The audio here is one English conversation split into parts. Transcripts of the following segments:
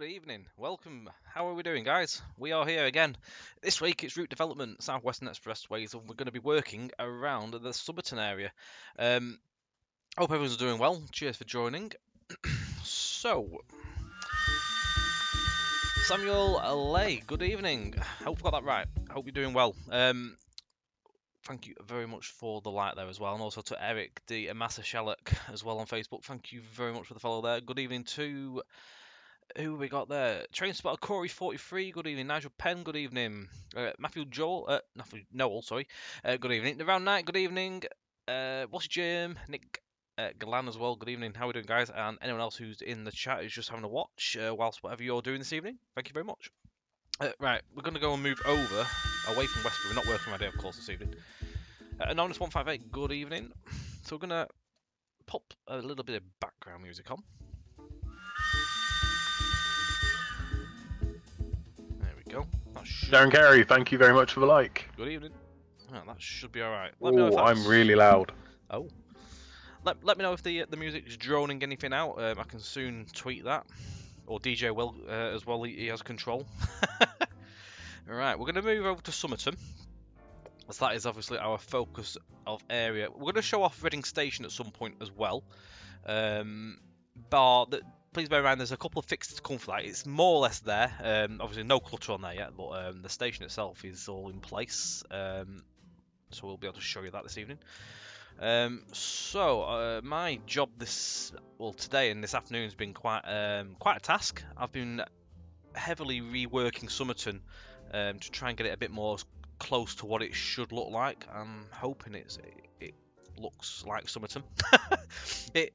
Good evening. Welcome. How are we doing, guys? We are here again. This week it's Route Development, South Western Expressways, and we're going to be working around the Somerton area. Hope everyone's doing well. Cheers for joining. So, Samuel Lay, good evening. Hope I got that right. Hope you're doing well. Thank you very much for the like there as well, and also to Eric D. Amasa Shallock as well on Facebook. Thank you very much for the follow there. Good evening to who we got there? Train spotter Corey 43. Good evening, Nigel Penn. Good evening, Matthew Noel. Sorry. Good evening, The Round Night. Good evening, what's Jim? Nick Galan as well. Good evening. How are we doing, guys? And anyone else who's in the chat is just having a watch whilst whatever you're doing this evening. Thank you very much. Right, we're going to go and move over away from Westbury. We're not working my day, of course, this evening. Anonymous 158. Good evening. So we're going to pop a little bit of background music on. Go. Darren Carey, thank you very much for the like. Good evening. Oh, that should be alright. Oh, I'm really loud. Oh. Let me know if the music is droning anything out. I can soon tweet that. Or DJ Will as well, he has control. Alright, we're going to move over to Somerton, as that is obviously our focus of area. We're going to show off Reading Station at some point as well. Please bear in mind there's a couple of fixes to come for that. It's more or less there. Obviously no clutter on there yet, but the station itself is all in place. So we'll be able to show you that this evening. My job today and this afternoon has been quite a task. I've been heavily reworking Somerton to try and get it a bit more close to what it should look like. I'm hoping it looks like Somerton.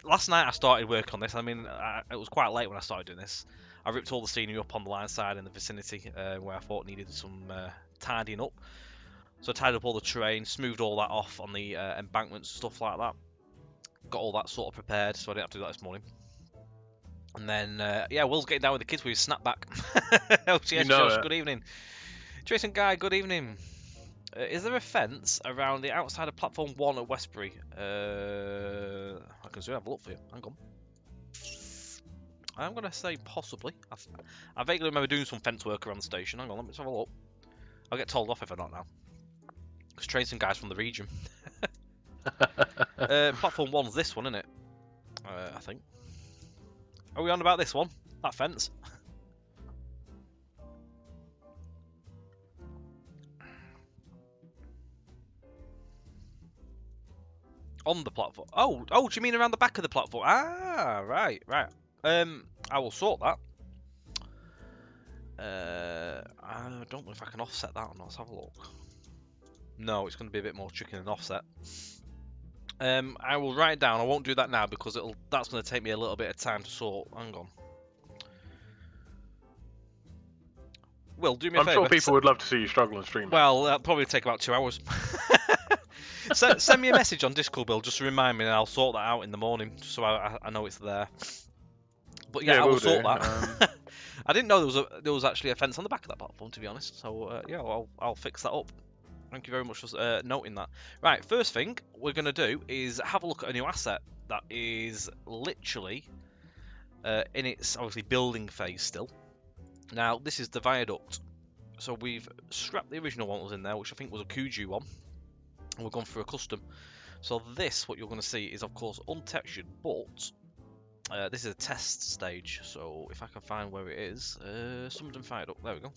Last night I started work on this. I mean, it was quite late when I started doing this. I ripped all the scenery up on the line side in the vicinity where I thought needed some tidying up. So I tidied up all the terrain, smoothed all that off on the embankments, stuff like that. Got all that sort of prepared, so I didn't have to do that this morning. And then, Will's getting down with the kids with his snapback. Josh, good evening. Jason Guy, good evening. Is there a fence around the outside of platform 1 at Westbury? I can soon have a look for you. Hang on. I'm going to say possibly. I vaguely remember doing some fence work around the station. Hang on, let me just have a look. I'll get told off if I'm not now. Because train some guys from the region. Platform 1's this one, isn't it? I think. Are we on about this one? That fence? On the platform. Oh, do you mean around the back of the platform? Ah, right. I will sort that. I don't know if I can offset that or not. Let's have a look. No, it's going to be a bit more tricky than offset. I will write it down. I won't do that now because that's going to take me a little bit of time to sort. Hang on. Will, do me a favour. I'm sure people would love to see you struggle and stream. Well, that'll probably take about 2 hours. Send me a message on Discord, Bill, just to remind me, and I'll sort that out in the morning, so I know it's there. But yeah, I will sort that. I didn't know there was actually a fence on the back of that platform, to be honest. So I'll fix that up. Thank you very much for noting that. Right, first thing we're going to do is have a look at a new asset that is literally in its obviously building phase still. Now this is the viaduct. So we've scrapped the original one that was in there, which I think was a Kuju one. And we've gone for a custom. So this, what you're going to see, is of course untextured, but this is a test stage. So if I can find where it is, Somerton Viaduct. There we go.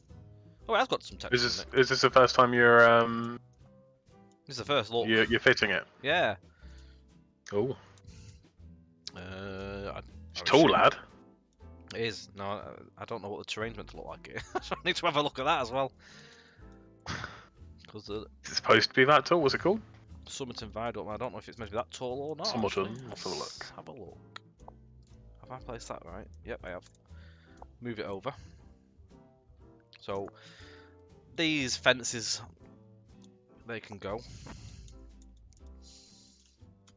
Oh, it has got some texture. Is this the first time you're This is the first look. You're fitting it? Yeah. Oh. It's tall, lad. It is. No, I don't know what the terrain's meant to look like. So I need to have a look at that as well. Is it supposed to be that tall? What's it called? Somerton Viaduct. I don't know if it's meant to be that tall or not. Somerton. Let's have a look. Have a look. Have I placed that right? Yep, I have. Move it over. So these fences, they can go.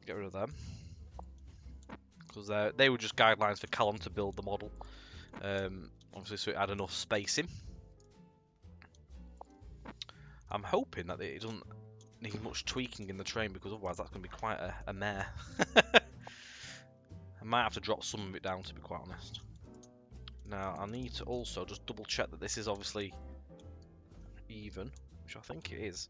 Get rid of them because they were just guidelines for Callum to build the model. Obviously, so it had enough spacing. I'm hoping that it doesn't need much tweaking in the train because otherwise that's going to be quite a mare. I might have to drop some of it down, to be quite honest. Now, I need to also just double check that this is obviously even, which I think it is.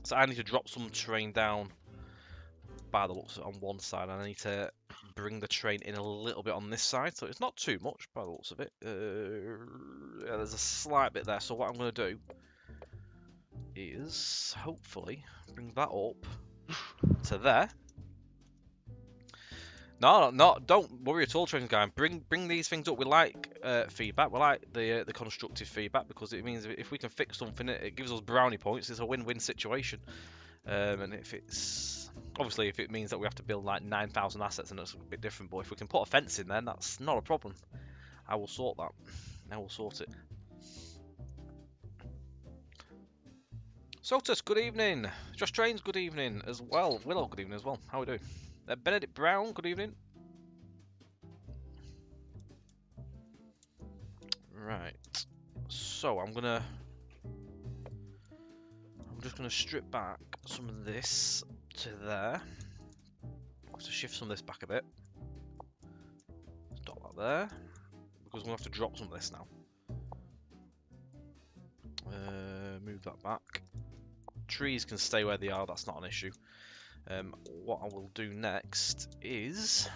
So I need to drop some terrain down by the looks of it on one side, and I need to bring the terrain in a little bit on this side, so it's not too much by the looks of it. Yeah, there's a slight bit there, so what I'm going to do is hopefully bring that up to there. No, don't worry at all, Training Guy. Bring these things up. We like feedback. We like the constructive feedback, because it means if we can fix something, it gives us brownie points. It's a win-win situation. And if it's obviously if it means that we have to build like 9,000 assets, and that's a bit different. But if we can put a fence in, then that's not a problem. I will sort that. I will sort it. Sotus, good evening. Josh Trains, good evening as well. Willow, good evening as well. How are we doing? Benedict Brown, good evening. Right. So I'm just gonna strip back some of this to there. I'll have to shift some of this back a bit. Stop that there, because we'll have to drop some of this now. Move that back. Trees can stay where they are, that's not an issue. What I will do next is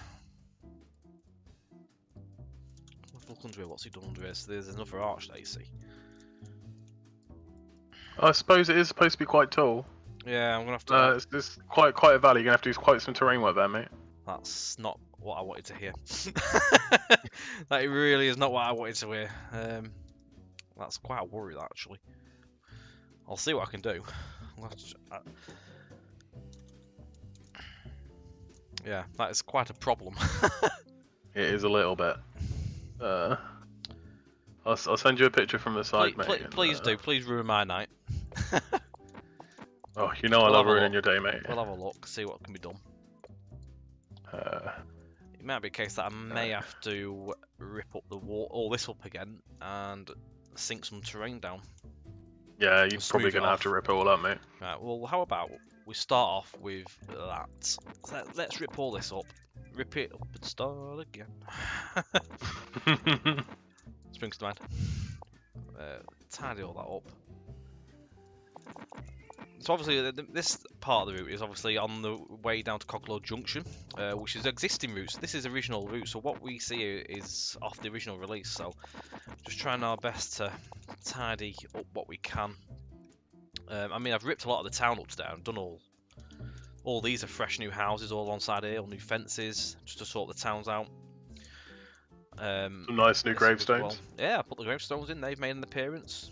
look under here. What's he done under here? So there's another arch that you see. I suppose it is supposed to be quite tall. Yeah, I'm gonna have to. It's quite a valley. You're gonna have to do quite some terrain work there, mate. That's not what I wanted to hear. That really is not what I wanted to hear. That's quite a worry, that, actually. I'll see what I can do. Yeah, that is quite a problem. It is a little bit. I'll send you a picture from the side, mate. Please do. Please ruin my night. Oh, you know I love ruining your day, mate. We'll have a look, see what can be done. It might be a case that I may have to rip up the wall, all this up again, and sink some terrain down. Yeah, you're probably going to have to rip it all up, mate. Right, well, how about we start off with that. So let's rip all this up. Rip it up and start again. Springs to mind. Tidy all that up. So obviously this part of the route is obviously on the way down to Coglow Junction, which is existing routes. This is original route, so what we see is off the original release. So just trying our best to tidy up what we can. I mean, I've ripped a lot of the town up today. I've done all these are fresh new houses all alongside here, all new fences, just to sort the towns out. Some nice new gravestones. Well. Yeah, I put the gravestones in. They've made an appearance.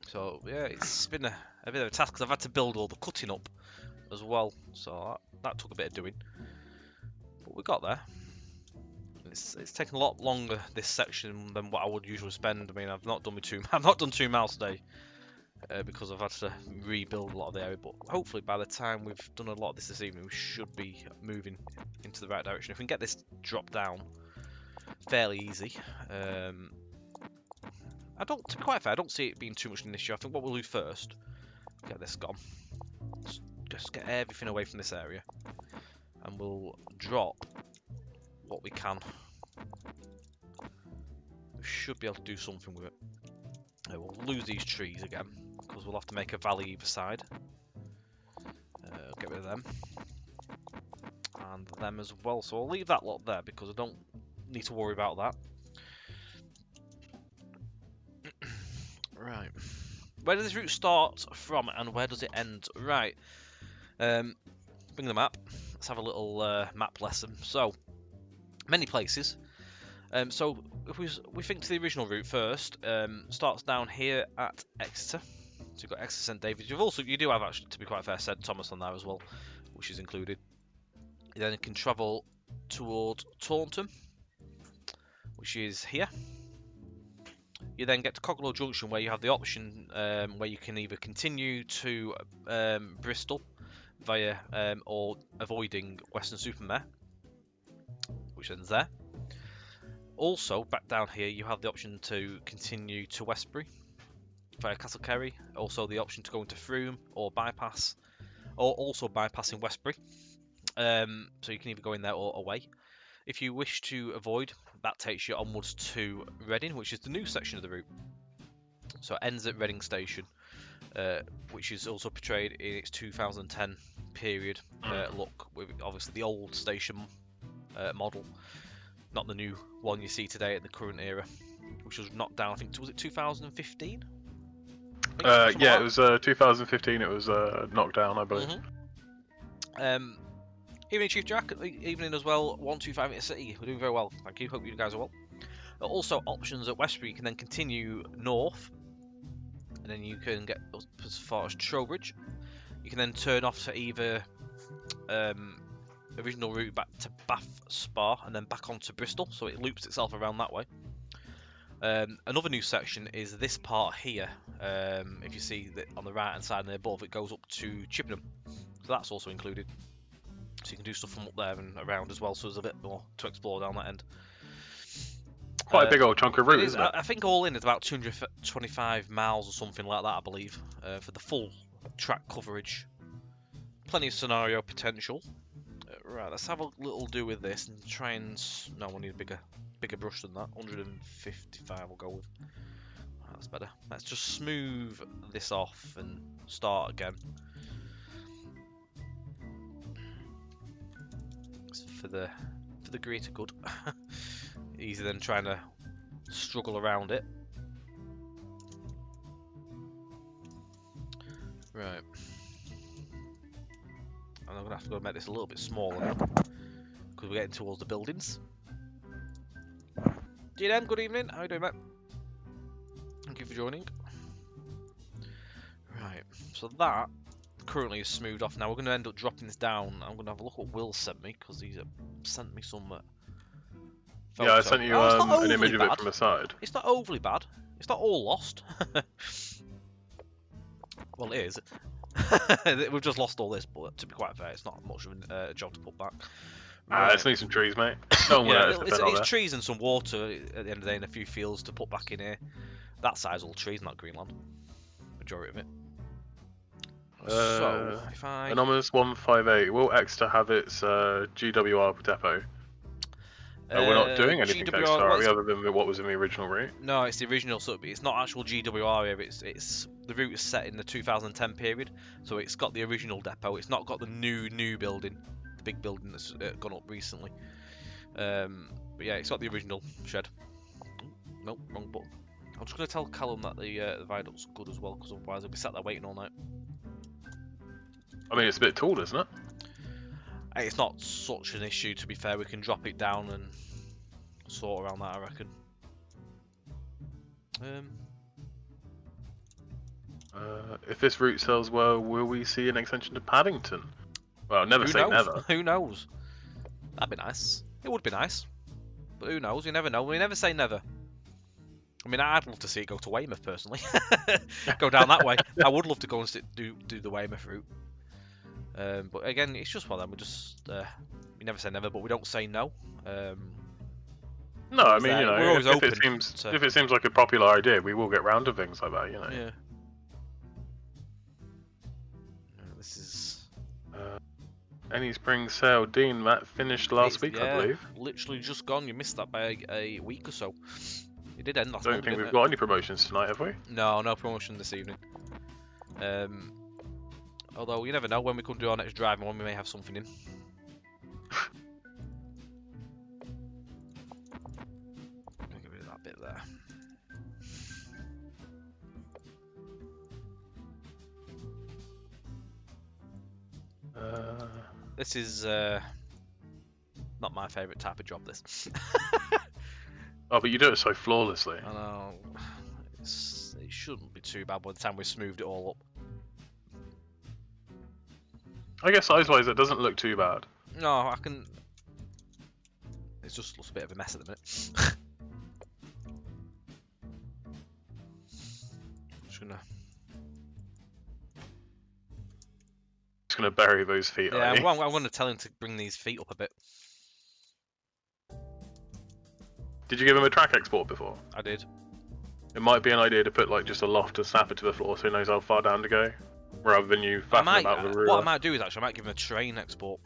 So yeah, it's been a bit of a task because I've had to build all the cutting up as well. So that took a bit of doing, but we got there. It's taken a lot longer this section than what I would usually spend. I mean, I've not done 2 miles today because I've had to rebuild a lot of the area. But hopefully, by the time we've done a lot of this evening, we should be moving into the right direction. If we can get this dropped down fairly easy. To be quite fair, I don't see it being too much of an issue. I think what we'll do first, get this gone. Just get everything away from this area, and we'll drop what we can. We should be able to do something with it. We'll lose these trees again because we'll have to make a valley either side. Get rid of them and them as well. So I'll leave that lot there because I don't need to worry about that. Right, where does this route start from and where does it end? Right, bring the map. Let's have a little map lesson. So, many places. So if we think to the original route first, starts down here at Exeter. So you've got Exeter, St David's. You do have, actually, to be quite fair, St Thomas on there as well, which is included. You then can travel towards Taunton, which is here. You then get to Coglow Junction, where you have the option where you can either continue to Bristol via or avoiding Weston-super-Mare, which ends there. Also, back down here, you have the option to continue to Westbury via Castle Kerry. Also, the option to go into Frome or bypass, or also bypassing Westbury. So you can either go in there or away. If you wish to avoid, that takes you onwards to Reading, which is the new section of the route. So it ends at Reading Station, which is also portrayed in its 2010 period look, with obviously the old station model, not the new one you see today at the current era, which was knocked down, I think, was it 2015? Yeah, it was 2015, it was knocked down, I believe. Evening, Chief Jack. Evening as well. 125 in City. We're doing very well, thank you. Hope you guys are well. Also, options at Westbury. You can then continue north, and then you can get as far as Trowbridge. You can then turn off to either original route back to Bath Spa, and then back onto Bristol. So it loops itself around that way. Another new section is this part here. If you see that on the right hand side and above, it goes up to Chippenham. So that's also included. So you can do stuff from up there and around as well, so there's a bit more to explore down that end. Quite a big old chunk of route, isn't it? I think all in it's about 225 miles or something like that, I believe, for the full track coverage. Plenty of scenario potential. Right, let's have a little do with this and try and... No, we'll need a bigger brush than that. 155 we'll go with. Right, that's better. Let's just smooth this off and start again. For the greater good. Easier than trying to struggle around it. Right. And I'm gonna have to go make this a little bit smaller now, because we're getting towards the buildings. GM, good evening. How are you doing, mate? Thank you for joining. Right. So that currently is smoothed off. Now we're going to end up dropping this down. I'm going to have a look at what Will sent me, because he's sent me some photo. Yeah, I sent you an image of it from the side. It's not overly bad. It's not all lost. Well, it is. We've just lost all this, but to be quite fair, it's not much of a job to put back. Right. Let's need some trees, mate. No one it's trees and some water at the end of the day, and a few fields to put back in here. That size all trees, not Greenland. Majority of it. So, if I... Anonymous 158, will Exeter have its GWR depot? We're not doing anything to Exeter, are we, other than what was in the original route? No, it's the original, so it's not actual GWR here, it's the route is set in the 2010 period, so it's got the original depot, it's not got the new building, the big building that's gone up recently. But yeah, it's got the original shed. Nope, wrong button. I'm just going to tell Callum that the viaduct's good as well, because otherwise he'll be sat there waiting all night. I mean, it's a bit tall, isn't it? It's not such an issue, to be fair. We can drop it down and sort around that, I reckon. If this route sells well, will we see an extension to Paddington? Well, never say never. Who knows? That'd be nice. It would be nice. But who knows? You never know. We never say never. I mean, I'd love to see it go to Weymouth, personally. Go down that way. I would love to go and do the Weymouth route. But again, it's just one of them. We just we never say never, but we don't say no. No, I mean, you know, if it seems like a popular idea, we will get round to things like that, you know. Yeah. This is any spring sale, Dean. That finished last week, I believe. Literally just gone. You missed that by a week or so. It did end last month. Don't think we've got any promotions tonight, have we? No promotion this evening. Although you never know when we could do our next driving one, we may have something in. Get rid of that bit there. This is not my favourite type of job, this. Oh, but you do it so flawlessly. I know. It shouldn't be too bad by the time we've smoothed it all up. I guess size-wise it doesn't look too bad. No, I can... It's just a bit of a mess at the minute. Just gonna bury those feet, yeah, I'm going to tell him to bring these feet up a bit. Did you give him a track export before? I did. It might be an idea to put like just a loft and snap it to the floor so he knows how far down to go, rather than you faffing about the ruler. What I might do is actually I might give him a train export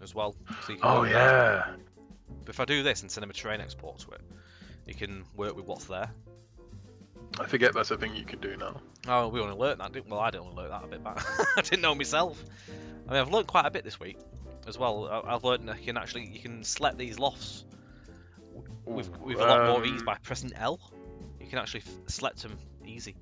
as well. So oh yeah. But if I do this and send him a terrain export to it, he can work with what's there. I forget that's a thing you can do now. Oh, we only learnt that, didn't we? Well, I didn't only learn that a bit back. I didn't know myself. I mean, I've learnt quite a bit this week as well. I've learnt that you can select these lofts with a lot more ease by pressing L. You can actually select them easy.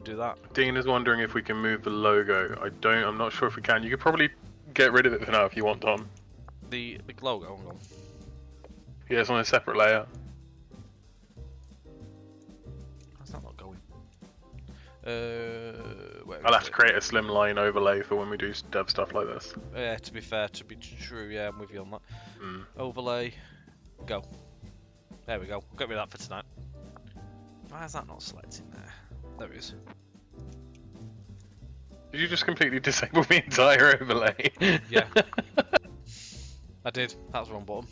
Do that. Dean is wondering if we can move the logo. I'm not sure if we can. You could probably get rid of it for now if you want, Tom. The logo, hang on. Yeah, it's on a separate layer. How's that not going? I'll have to create a slimline overlay for when we do dev stuff like this. Yeah, to be fair, to be true, yeah, I'm with you on that. Mm. Overlay, go. There we go. We'll get rid of that for tonight. Why is that not selecting there? There it is. Did you just completely disable the entire overlay? Yeah. I did. That's the wrong button.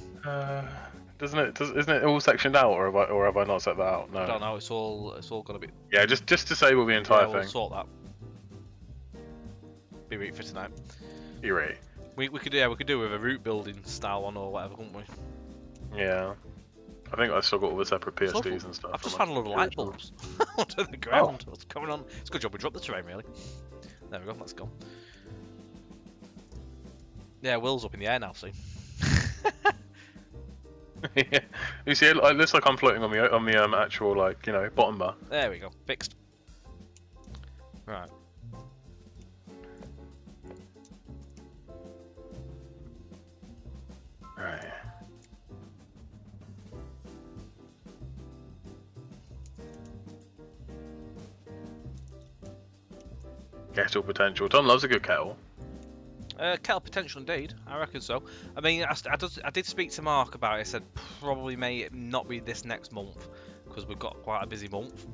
Isn't it all sectioned out, or have I not set that out? No. I don't know. It's all got to be. Yeah, just disable the entire We'll thing. sort that. Be ready for tonight. You're right. We could do with a root building style one or whatever, couldn't we? Yeah. I think I still got all the separate PSDs and stuff. I've just found a load of light bulbs onto the ground. What's going on? It's a good job we dropped the terrain, really. There we go. Let's go. Yeah, Will's up in the air now. See. Yeah. You see, it looks like I'm floating on the actual bottom bar. There we go. Fixed. Right. Right. Kettle potential. Tom loves a good kettle. Kettle potential indeed, I reckon so. I mean, I did speak to Mark about it. I said probably may not be this next month because we've got quite a busy month.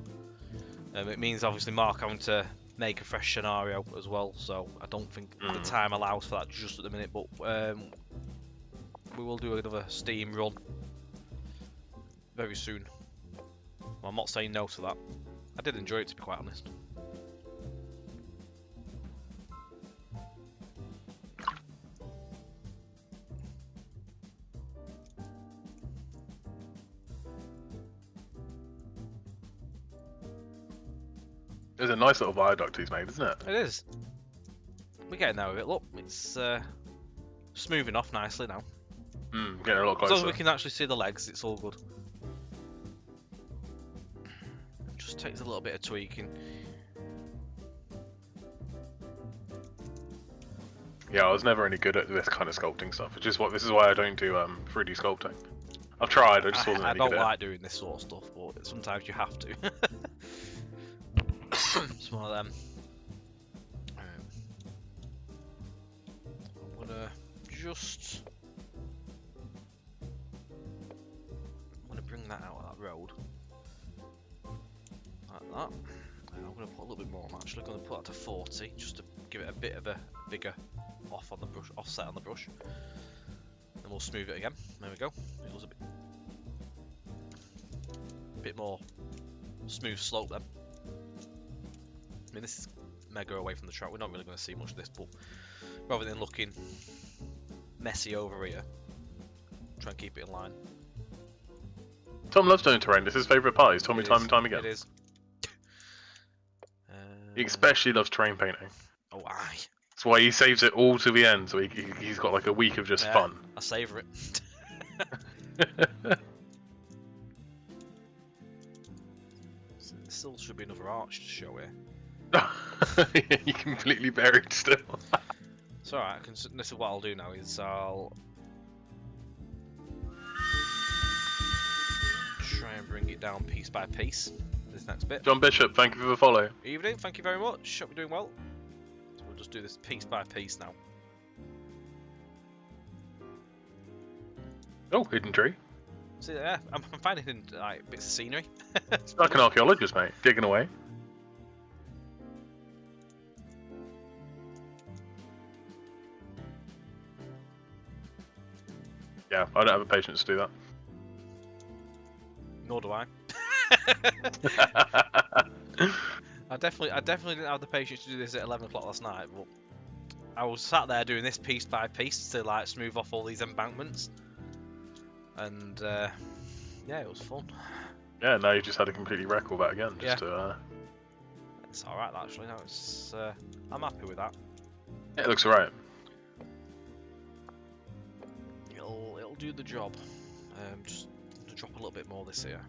It means obviously Mark having to make a fresh scenario as well, so I don't think the time allows for that just at the minute. But we will do another Steam run very soon. Well, I'm not saying no to that. I did enjoy it, to be quite honest. There's a nice little viaduct he's made, isn't it? It is. We're getting there with it. Look, it's smoothing off nicely now. Getting a lot As closer. long as we can actually see the legs, it's all good. It just takes a little bit of tweaking. Yeah, I was never any good at this kind of sculpting stuff. This is why I don't do 3D sculpting. I've tried, I just wasn't I any don't good like doing this sort of stuff, but sometimes you have to. It's one of them. I'm gonna bring that out of that road. Like that. And I'm gonna put a little bit more. I'm actually gonna put that to 40 just to give it a bit of a bigger offset on the brush. Then we'll smooth it again. There we go. It was a bit more smooth slope then. I mean, this is mega away from the track. We're not really going to see much of this, but rather than looking messy over here, try and keep it in line. Tom loves doing terrain. This is his favourite part. He's told me time and time again. It is. He especially loves terrain painting. Oh, aye. That's why he saves it all to the end, so he's got like a week of just fun. I savour it. Still should be another arch to show here. You're completely buried still. It's alright, this is what I'll do now is I'll try and bring it down piece by piece, this next bit. John Bishop, thank you for the follow. Evening, thank you very much, hope you're doing well. So we'll just do this piece by piece now. Oh, hidden tree. So yeah, I'm finding like bits of scenery. It's like an archaeologist, mate, digging away. Yeah, I don't have the patience to do that. Nor do I. I definitely didn't have the patience to do this at 11 o'clock last night, but I was sat there doing this piece by piece to like smooth off all these embankments, and yeah, it was fun. Yeah, now you just had to completely wreck all that again. Just yeah. It's alright actually. No, it's I'm happy with that. Yeah, it looks alright. It'll do the job. Just to drop a little bit more this here.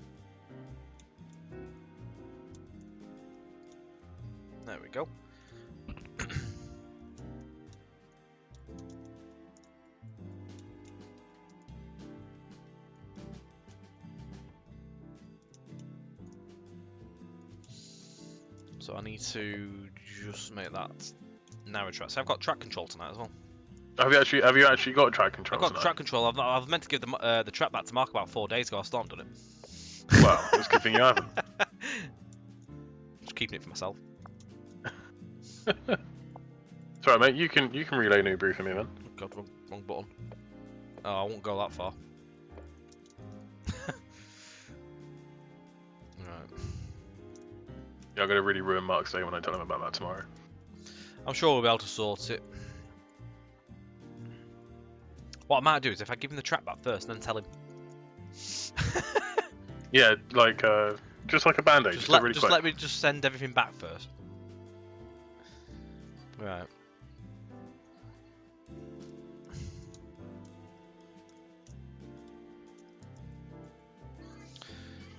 There we go. So I need to just make that narrow track. So I've got track control tonight as well. Have you actually got track control? I've got track control. I've meant to give the track back to Mark about 4 days ago. I still haven't done it. Well, it's a good thing you haven't. Just keeping it for myself. Sorry, mate. You can relay Newbury for me, man. Oh, God, wrong button. Oh, I won't go that far. Right. Yeah, I'm gonna really ruin Mark's day when I tell him about that tomorrow. I'm sure we'll be able to sort it. What I might do is if I give him the track back first and then tell him. Yeah, like just like a band-aid. Just let me just send everything back first. Right.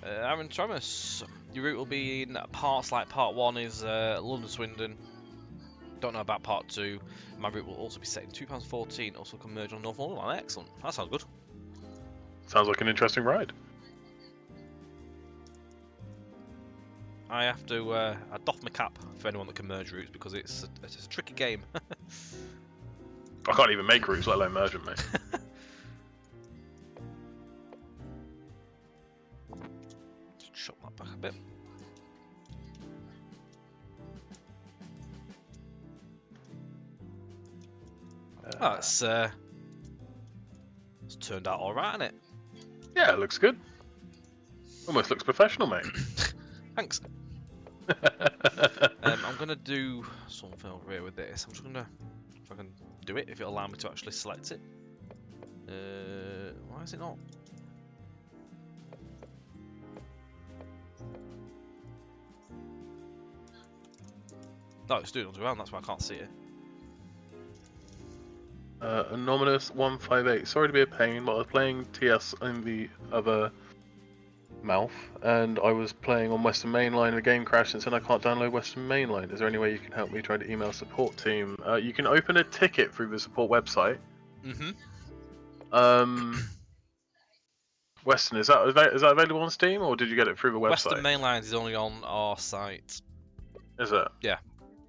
Aaron Thomas, your route will be in parts like part 1 is London Swindon. Don't know about part 2. My route will also be set in £2.14. Also converge on Northumberland Line. Excellent. That sounds good. Sounds like an interesting ride. I have to I doff my cap for anyone that can merge routes because it's a tricky game. I can't even make routes, let alone merge them, mate. Just chop that back a bit. Oh, it's turned out alright, hasn't it? Yeah, it looks good. Almost looks professional, mate. Thanks. I'm gonna do something over here with this. I'm just gonna, if I can do it, if it'll allow me to actually select it. Why is it not? No, it's doing it around. That's why I can't see it. Anomalous 158. Sorry to be a pain, but I was playing TS in the other mouth, and I was playing on Western Mainline and the game crashed and said I can't download Western Mainline. Is there any way you can help me try to email support team? You can open a ticket through the support website. Western, is that available on Steam, or did you get it through the website? Western Mainline is only on our site. Is it? Yeah.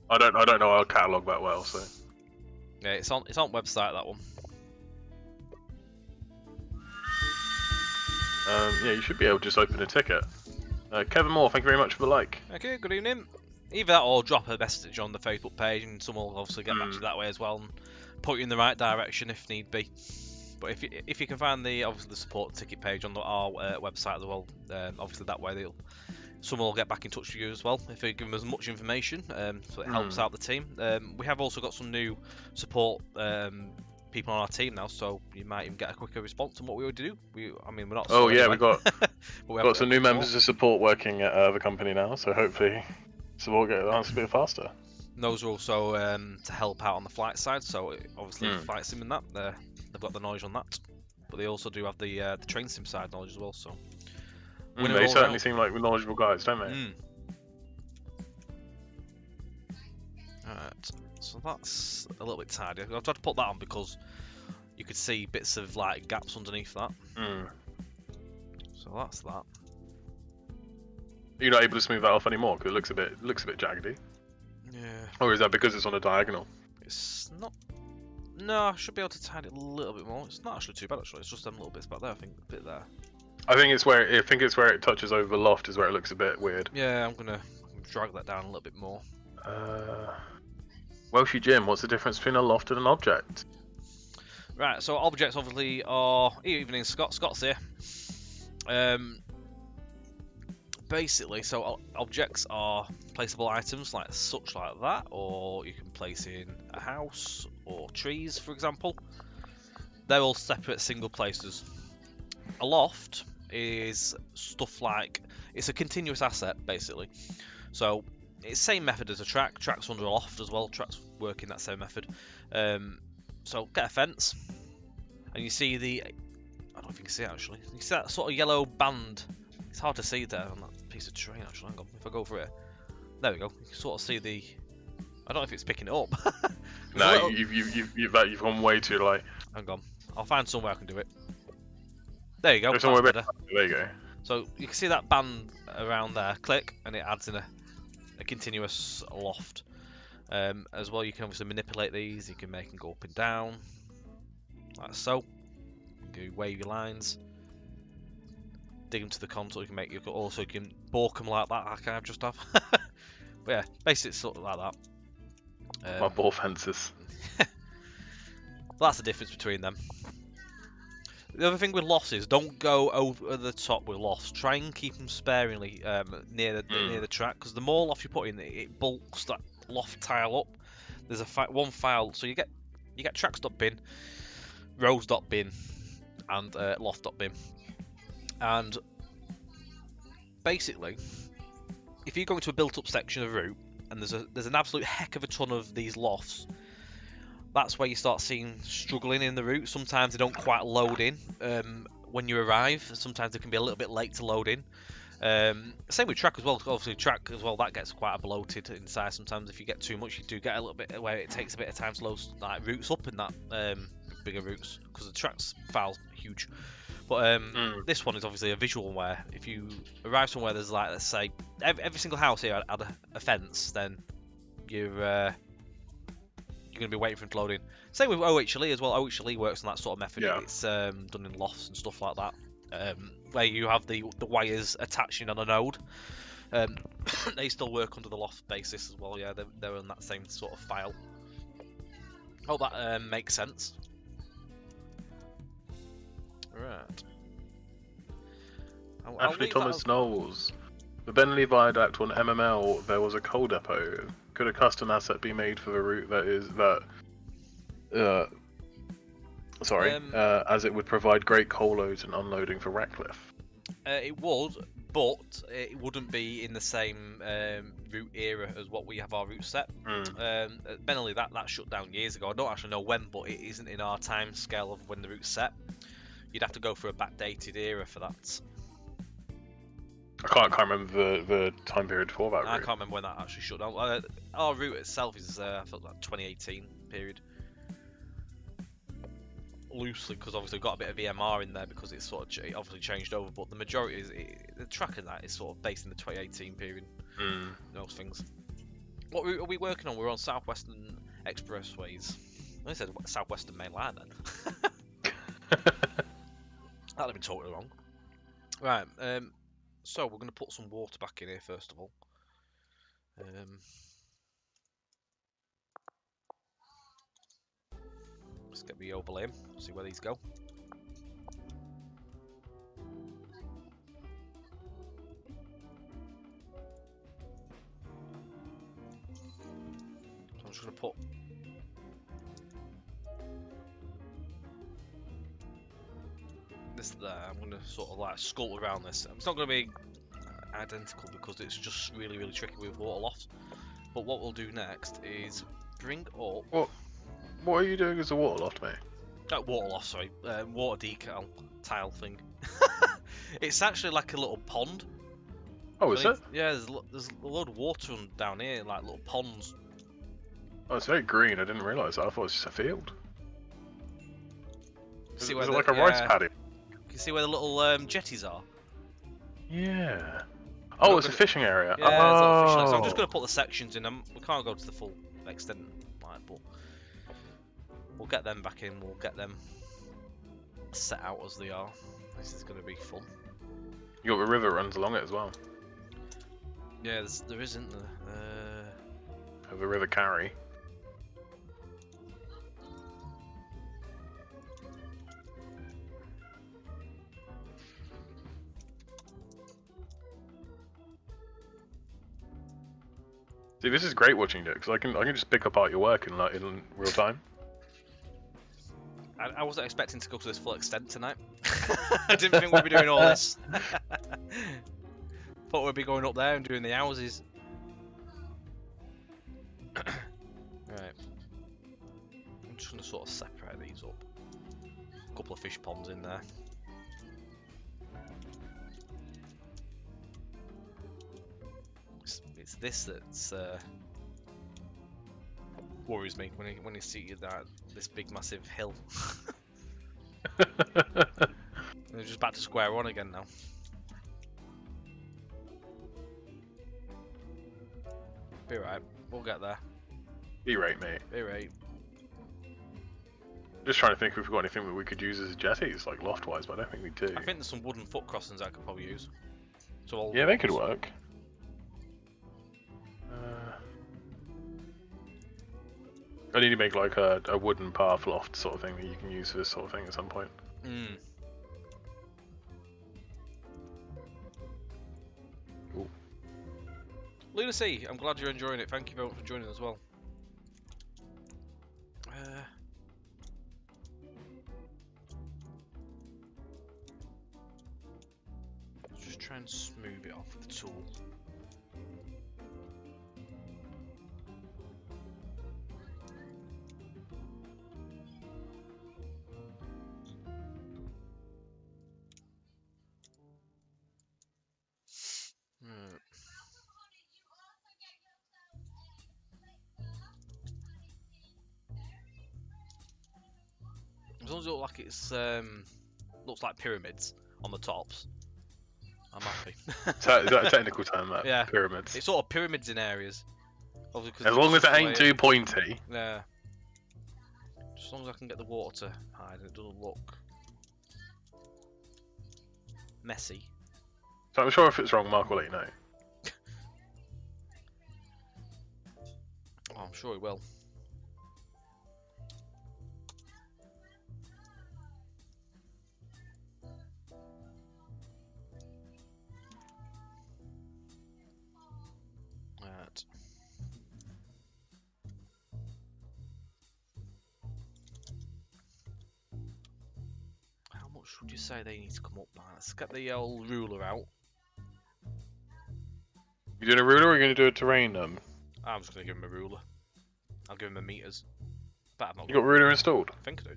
I don't know our catalogue that well, so. Yeah, it's on website, that one. Yeah, you should be able to just open a ticket. Kevin Moore, thank you very much for the like. Okay, good evening. Either that or drop a message on the Facebook page, and someone will obviously get back to you that way as well and point you in the right direction if need be. But if you can find obviously the support ticket page on our website as well, obviously that way someone will get back in touch with you as well if you give them as much information, so it helps out the team. We have also got some new support people on our team now, so you might even get a quicker response than what we already do. We're not. Oh yeah, we got some new members of support working at the company now, so hopefully support get answers a bit faster. Those are also to help out on the flight side, so obviously flight sim and that they've got the knowledge on that, but they also do have the train sim side knowledge as well. So. They certainly seem like knowledgeable guys, don't they? Alright, so that's a little bit tidy. I've tried to put that on because you could see bits of like gaps underneath that. So that's that. You're not able to smooth that off anymore because it looks a bit jaggedy. Yeah. Or is that because it's on a diagonal? It's not. No, I should be able to tidy it a little bit more. It's not actually too bad actually. It's just them little bits back there. I think a bit there. I think it's where it touches over the loft is where it looks a bit weird. Yeah, I'm gonna drag that down a little bit more. Welshie Jim, what's the difference between a loft and an object? Right, so objects obviously are evening. Scott's here. Basically, so objects are placeable items like that, or you can place in a house or trees, for example, they're all separate single places. A loft is stuff like, it's a continuous asset basically. So it's same method as a track. Track's under a loft as well. Tracks work in that same method. So get a fence, and you see the, I don't know if you can see it actually. You see that sort of yellow band. It's hard to see there on that piece of terrain actually. Hang on, if I go for it, there we go. You can sort of see the. I don't know if it's picking it up. No, you've gone way too low. Hang on, I'll find somewhere I can do it. There you go. There's somewhere That's better. there you go. So you can see that band around there. Click, and it adds in a continuous loft. As well, you can obviously manipulate these. You can make them go up and down, like so. You can wavy lines. Dig them to the contour. You can make. You can balk them like that, like I've just have. But yeah, basically sort of like that. My ball fences. That's the difference between them. The other thing with lofts is don't go over the top with lofts. Try and keep them sparingly near the track, because the more loft you put in, it bulks that loft tile up. There's one file, so you get tracks.bin, rows.bin, and loft.bin. And basically, if you go into a built-up section of route and there's an absolute heck of a ton of these lofts, that's where you start seeing struggling in the route. Sometimes they don't quite load in when you arrive. Sometimes they can be a little bit late to load in. Same with track as well. Obviously, track as well, that gets quite bloated inside. Sometimes if you get too much, you do get a little bit where it takes a bit of time to load like routes up in that bigger routes, because the track's file's huge. But this one is obviously a visual one, where if you arrive somewhere there's like, let's say every single house here had a fence, then you're going to be waiting for him to load in. Same with OHLE as well. OHLE works on that sort of method. Yeah. It's done in lofts and stuff like that, where you have the wires attaching on a node. They still work under the loft basis as well. Yeah, they're on that same sort of file. Hope that makes sense. Right. Ashley Thomas Knowles. The Bentley Viaduct on MML, there was a coal depot. Could a custom asset be made for the route as it would provide great coal loads and unloading for Ratcliffe? It would, but it wouldn't be in the same route era as what we have our route set. Bentley, that shut down years ago. I don't actually know when, but it isn't in our time scale of when the route's set. You'd have to go for a backdated era for that. I can't remember the time period for that route. I can't remember when that actually shut down. Our route itself is, I felt like 2018 period. Loosely, because obviously got a bit of EMR in there because it's sort of it obviously changed over, but the majority is the track in that is sort of based in the 2018 period. Those things. What route are we working on? We're on Southwestern Expressways. I said Southwestern Main Line then. That'd have been totally wrong. Right. So we're going to put some water back in here first of all. Let's get the overlay, see where these go. So I'm just going to put this there. I'm going to sort of like sculpt around this. It's not going to be identical because it's just really, really tricky with water lofts. But what we'll do next is bring up. What are you doing as a water loft, mate? Water loft, sorry. Water decal tile thing. It's actually like a little pond. Oh, is it? Yeah, there's a load of water down here, like little ponds. Oh, it's very green. I didn't realise that. I thought it was just a field. Is it like a rice paddy? You can see where the little jetties are. Yeah. Oh, it's a fishing area. Yeah, there's a little fishing area. So I'm just going to put the sections in. We can't go to the full extent, but we'll get them back in. We'll get them set out as they are. This is going to be fun. You got the river runs along it as well. Yeah, there isn't the. The River Carry. See, this is great watching it because I can just pick apart your work in real time. I wasn't expecting to go to this full extent tonight. I didn't think we'd be doing all this. Thought we'd be going up there and doing the houses. Right. I'm just gonna sort of separate these up. A couple of fish ponds in there. It's this that's worries me when you see that this big massive hill. We're just back to square one again now. Be right, we'll get there. Be right, mate. Be right. Just trying to think if we've got anything that we could use as jetties, like loft-wise, but I don't think we do. I think there's some wooden foot crossings I could probably use. So Yeah, they could work. I need to make like a wooden path loft sort of thing that you can use for this sort of thing at some point. Mm. Ooh. Lunacy, I'm glad you're enjoying it. Thank you very much for joining as well. Just try and smooth it off with the tool. As long as it looks like it's looks like pyramids on the tops, I'm happy. Is that a technical term, that? Yeah. Pyramids. It's sort of pyramids in areas. As long as it ain't too pointy. Yeah. As long as I can get the water to hide and it doesn't look messy. So I'm sure if it's wrong, Mark will let you know. Oh, I'm sure it will. Right. How much would you say they need to come up by? Let's get the old ruler out. You doing a ruler or are you going to do a terrain? I'm just going to give him a ruler. I'll give him the meters. But I've not You got ruler installed? I think I do.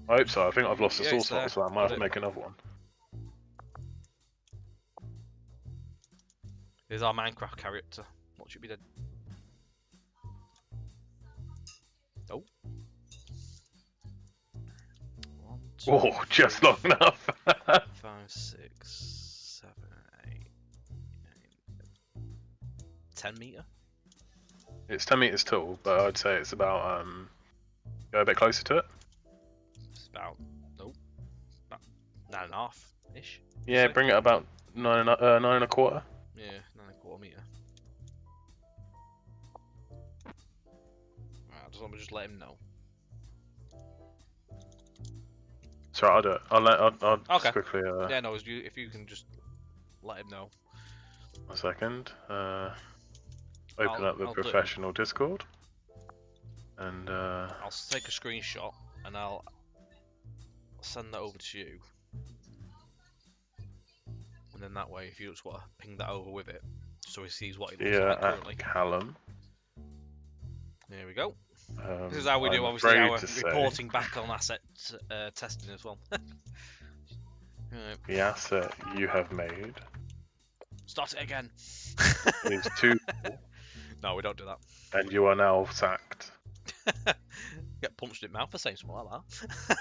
I hope so. I think I've lost the Yeah, source it's file, there. so I might have to make another one. Here's our Minecraft character. What should be dead? Oh. 1, 2, Oh, just long enough. 5, 6, 7, 8, 9, 10 meter. It's 10 meters tall, but I'd say it's about go a bit closer to it. It's about about 9.5 ish. Yeah, Say. bring it about 9.25. Yeah, 9.25 meter. Right, just let me just let him know. Sorry, I'll do it. I'll Okay. just quickly. Yeah, no, if you can just let him know. A second. Open I'll up the do it. professional Discord. And I'll take a screenshot and I'll send that over to you. And then that way, if you just want to ping that over with it, so he sees what he looks like currently. at Callum. There we go. Um, This is how we do, I'm obviously, afraid our to say reporting back on asset testing as well. Right. The asset you have made Start it again. is too, No, we don't do that. and you are now sacked. Get punched in the mouth for saying something like that.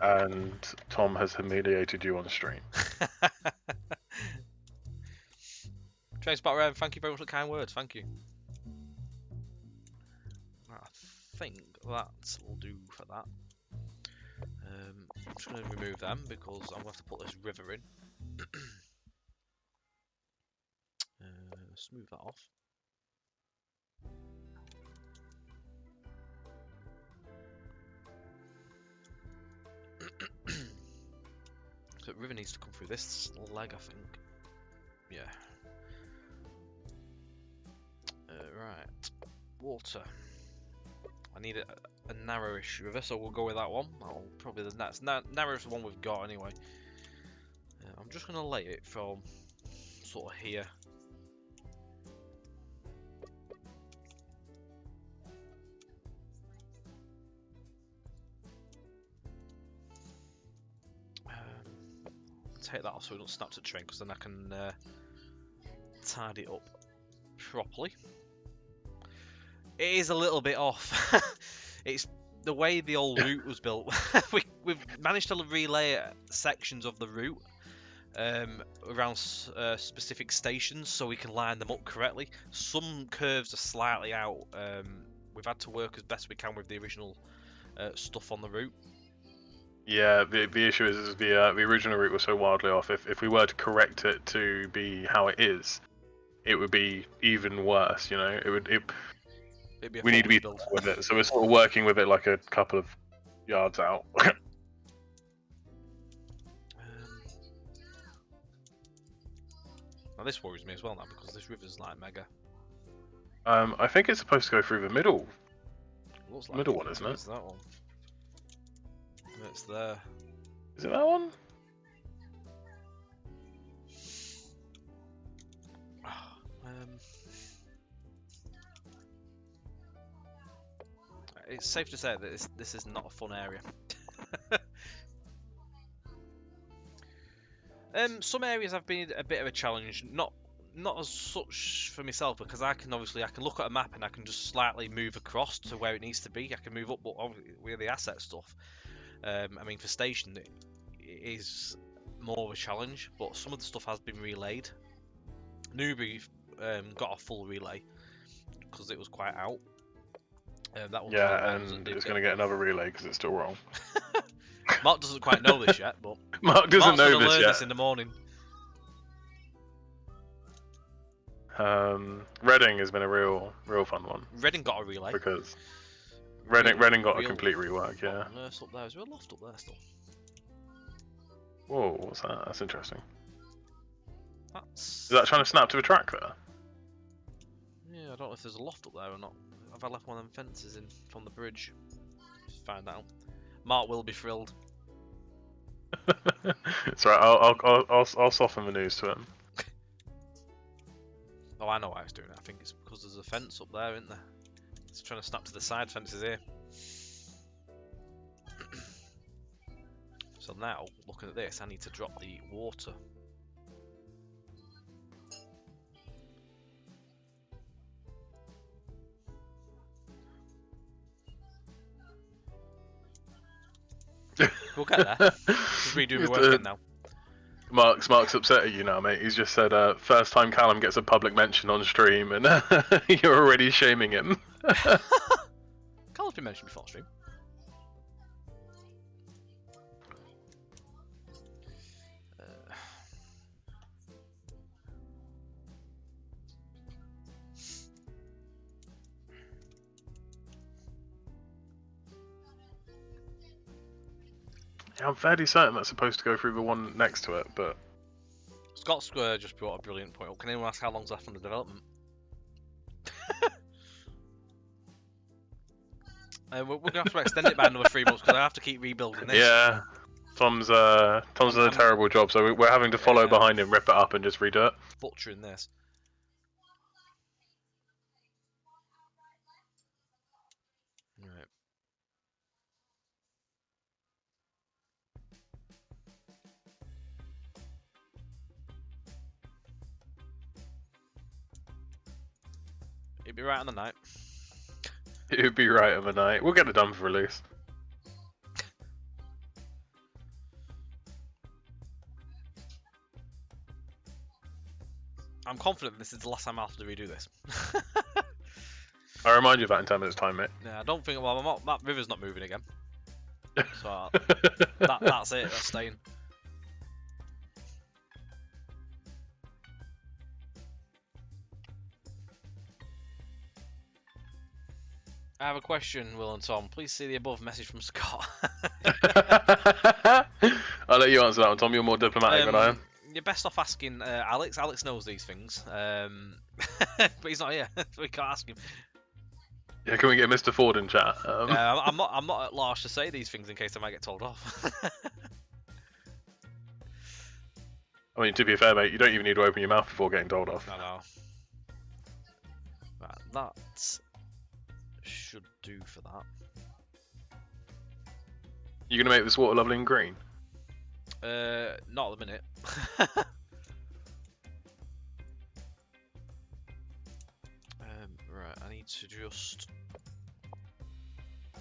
And Tom has humiliated you on stream. Train Spot Rev, thank you very much for the kind words. Thank you. I think that will do for that. I'm just going to remove them because I'm going to have to put this river in. Smooth that off. So the river needs to come through this leg, I think. Yeah. Right, water. I need a narrowish river, so we'll go with that one. That'll probably that's narrowest one we've got anyway. I'm just gonna lay it from sort of here. Take that off so we don't snap to train, because then I can tidy it up properly. It is a little bit off. It's the way the old route was built. We've managed to relay sections of the route around specific stations so we can line them up correctly. Some curves are slightly out. We've had to work as best we can with the original stuff on the route. Yeah, the issue is the original route was so wildly off. If we were to correct it to be how it is, it would be even worse. You know, we need to be built with it. So we're sort of working with it like a couple of yards out. Now this worries me as well now, because this river's like mega. I think it's supposed to go through the middle. Looks like middle one, isn't it? It's that one. It's there. Is it that one? It's safe to say that this is not a fun area. Some areas have been a bit of a challenge, not as such for myself, because I can look at a map and I can just slightly move across to where it needs to be. I can move up, but obviously with the asset stuff, I mean for station it is more of a challenge, but some of the stuff has been relayed. Newbury got a full relay because it was quite out. That one and it's going to get another relay because it's still wrong. Mark doesn't quite know this yet, but Mark doesn't know this yet. This in the morning. Reading has been a real fun one. Reading got a relay because Reading got a complete rework. Yeah. Nurse up there. Is there a loft up there still? Whoa, what's that? That's interesting. Is that trying to snap to a track there? Yeah, I don't know if there's a loft up there or not. Have I left one of them fences in from the bridge? Let's find out. Mark will be thrilled. It's right. I'll soften the news to him. Oh, I know why I was doing it. I think it's because there's a fence up there, isn't there? It's trying to snap to the side fences here. So now, looking at this, I need to drop the water. We'll get there. Just redo my work again now. Mark's upset at you now, mate. He's just said, first time Callum gets a public mention on stream, and you're already shaming him. Callum's been mentioned before stream. Yeah, I'm fairly certain that's supposed to go through the one next to it, but... Scott Square just brought a brilliant point up. Can anyone ask how long's left on the development? We're going to have to extend it by another 3 months because I have to keep rebuilding this. Yeah, Tom's done a terrible job, so we're having to follow behind him, rip it up and just redo it. Butchering this. Right. It'd be right on the night. It would be right on the night. We'll get it done for release. I'm confident this is the last time I'll have to redo this. I'll remind you of that in 10 minutes time, mate. Yeah, I don't think... Well, that river's not moving again. So, that's it. That's staying. I have a question, Will and Tom. Please see the above message from Scott. I'll let you answer that one, Tom. You're more diplomatic than I am. You're best off asking Alex. Alex knows these things, but he's not here, so we can't ask him. Yeah, can we get Mr. Ford in chat? I'm not at large to say these things in case I might get told off. I mean, to be fair, mate, you don't even need to open your mouth before getting told off. No. Right, that should do for that. You gonna make this water level in green? Not at the minute. Right, I need to just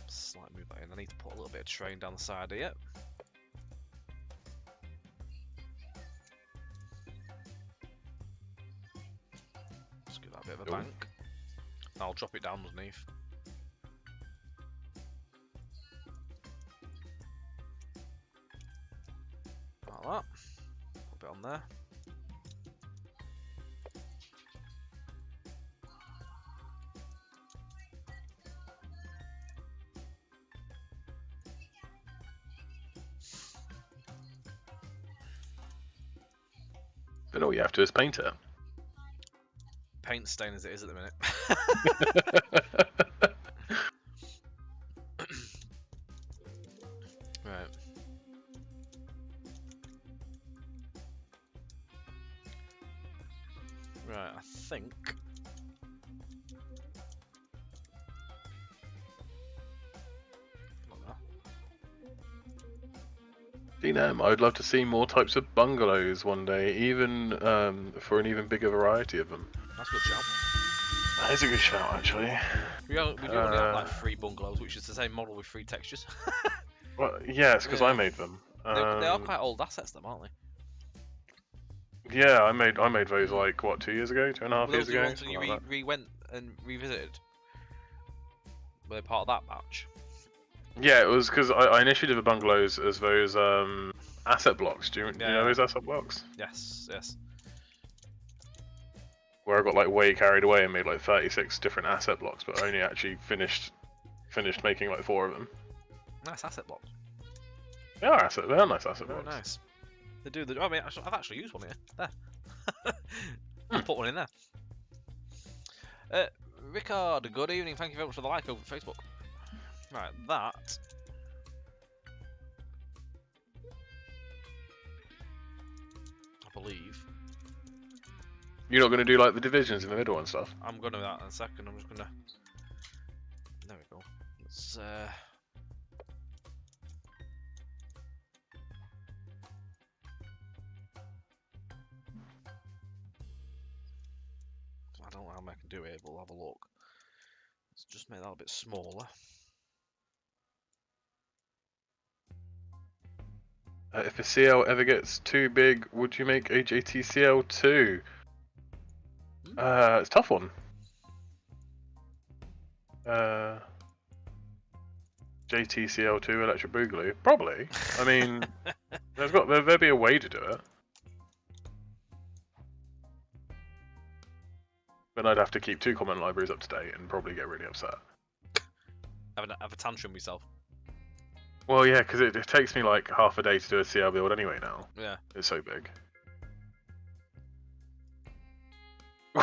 slightly move that in. I need to put a little bit of terrain down the side here. Let's give that a bit of a bank. I'll drop it down underneath. Like that. Put a bit on there. Then all you have to do is paint it. Paint stain as it is at the minute. Right. Right, I think. I'd love to see more types of bungalows one day, even for an even bigger variety of them. That's a good shout. That is a good shout, actually. We do only have like 3 bungalows, which is the same model with 3 textures. Well, yeah, it's because I made them. They are quite old assets, them, aren't they? Yeah, I made those like what, 2 years ago, 2.5 years ago. Those you went and revisited. Were they part of that batch? Yeah, it was because I initially did the bungalows as those asset blocks. Do you know those asset blocks? Yes. Where I got like way carried away and made like 36 different asset blocks, but only actually finished making like 4 of them. Nice asset blocks. They are nice asset Very blocks. nice. They do. I mean, I've actually used one here. There. I'll put one in there. Rickard, good evening. Thank you very much for the like over Facebook. Right, that. I believe. You're not going to do like the divisions in the middle and stuff? I'm going to do that in a second. I'm just going to. There we go. Let's. I don't know how I can do it, but we'll have a look. Let's just make that a bit smaller. If a CL ever gets too big, would you make a JTCL2? It's a tough one. JTCL2 electric boogaloo? Probably. I mean, there'd be a way to do it. But I'd have to keep 2 common libraries up to date and probably get really upset. Have a tantrum myself. Well, yeah, because it takes me like half a day to do a CL build anyway now. Yeah. It's so big.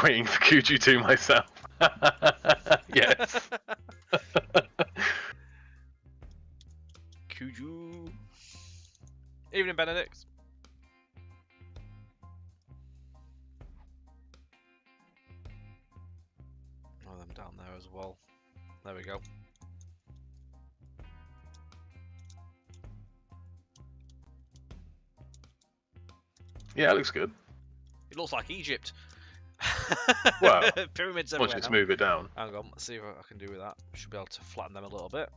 Waiting for Kuju 2 myself. Yes. Kuju. Evening, Benedict. Oh, them down there as well. There we go. Yeah, it looks good. It looks like Egypt. Well, pyramids once everywhere. you just now. move it down. Hang on, let's see what I can do with that. Should be able to flatten them a little bit.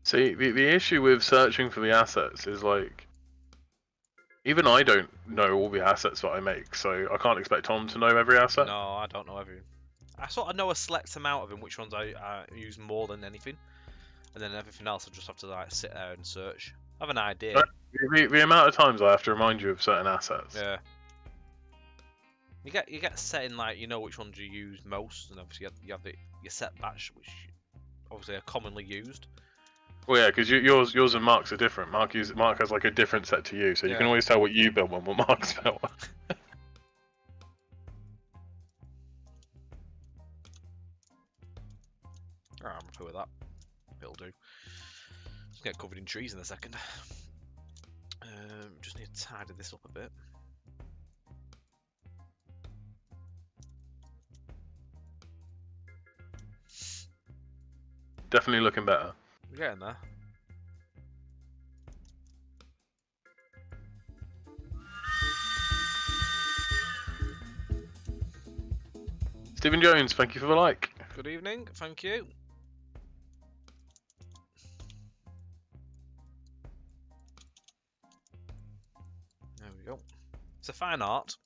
See, the issue with searching for the assets is like, even I don't know all the assets that I make, so I can't expect Tom to know every asset. No, I don't know everything. I sort of know a select amount of them, which ones I use more than anything, and then everything else I just have to like sit there and search. I have an idea. The amount of times I have to remind you of certain assets. Yeah. You get set in like you know which ones you use most, and obviously you have your set batch which obviously are commonly used. Well, yeah, because yours and Mark's are different. Mark has like a different set to you, so you can always tell what you built and what Mark's built. Alright, I'm happy with that. It'll do. Just get covered in trees in a second. Just need to tidy this up a bit. Definitely looking better. We're getting there. Stephen Jones, thank you for the like. Good evening, thank you. There we go. It's a fine art.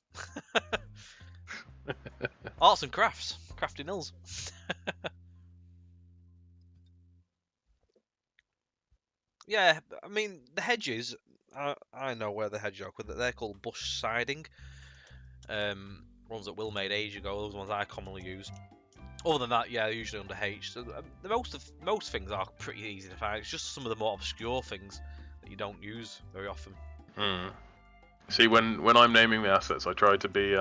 Arts and crafts. Crafty Nils. Yeah, I mean, the hedges, I know where the hedges are, but they're called bush siding. Ones that Will made ages ago, those ones I commonly use. Other than that, yeah, they're usually under H. So most things are pretty easy to find. It's just some of the more obscure things that you don't use very often. See, when I'm naming the assets, I try to be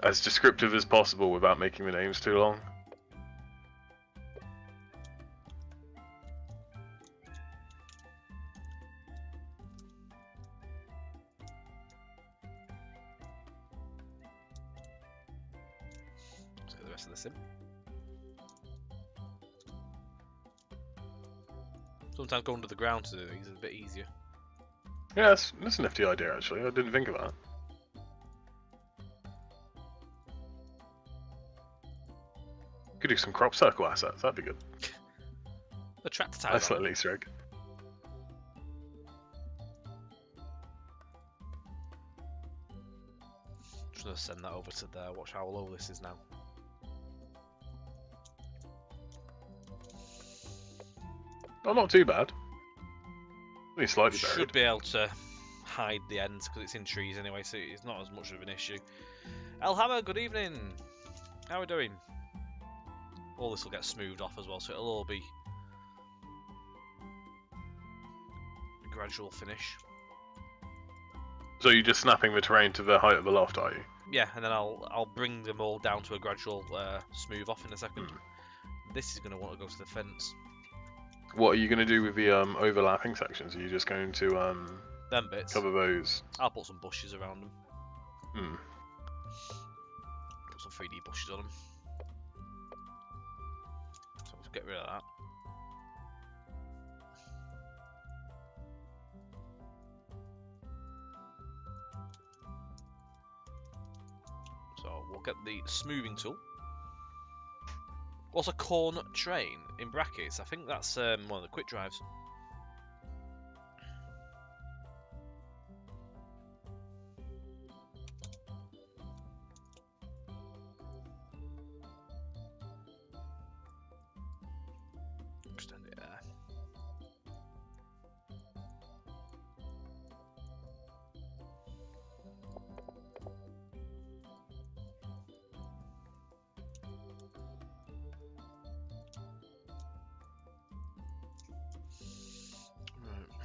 as descriptive as possible without making the names too long. Let's get the rest of this in. Sometimes going to the ground to do these is a bit easier. Yeah, that's a nifty idea actually. I didn't think of that. Could do some crop circle assets. That'd be good. The tractor tires. That's at least egg. Just gonna send that over to there. Watch how low this is now. Oh, not too bad. Only slightly buried. Should be able to hide the ends because it's in trees anyway, so it's not as much of an issue. El Hammer, good evening. How are we doing? All this will get smoothed off as well, so it'll all be a gradual finish. So you're just snapping the terrain to the height of the loft, are you? Yeah, and then I'll bring them all down to a gradual smooth off in a second. This is going to want to go to the fence. What are you going to do with the overlapping sections? Are you just going to Them bits. cover those? I'll put some bushes around them. Hmm. Put some 3D bushes on them. So let's get rid of that. So we'll get the smoothing tool. What's a corn train in brackets? I think that's one of the quick drives. Extend it there.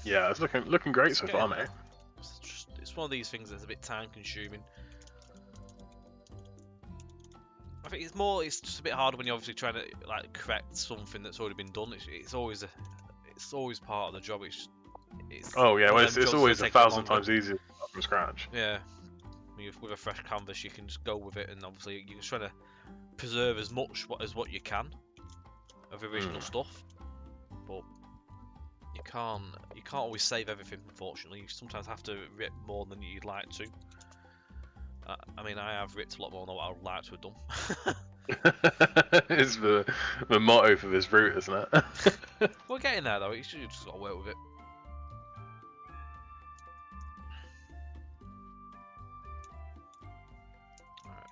Yeah, it's looking great It's so getting far, there. mate. It's one of these things that's a bit time consuming. I think it's just a bit harder when you're obviously trying to like correct something that's already been done. It's always part of the job. It's Oh yeah, one well, of them it's jobs always that a takes a bit thousand longer. times easier to start from scratch. Yeah, with a fresh canvas, you can just go with it, and obviously you're just trying to preserve as much as what you can of original stuff. But you can't always save everything. Unfortunately, you sometimes have to rip more than you'd like to. I mean, I have ripped a lot more than what I would like to have done. It's the motto for this route, isn't it? We're getting there though. You just gotta work with it. Alright.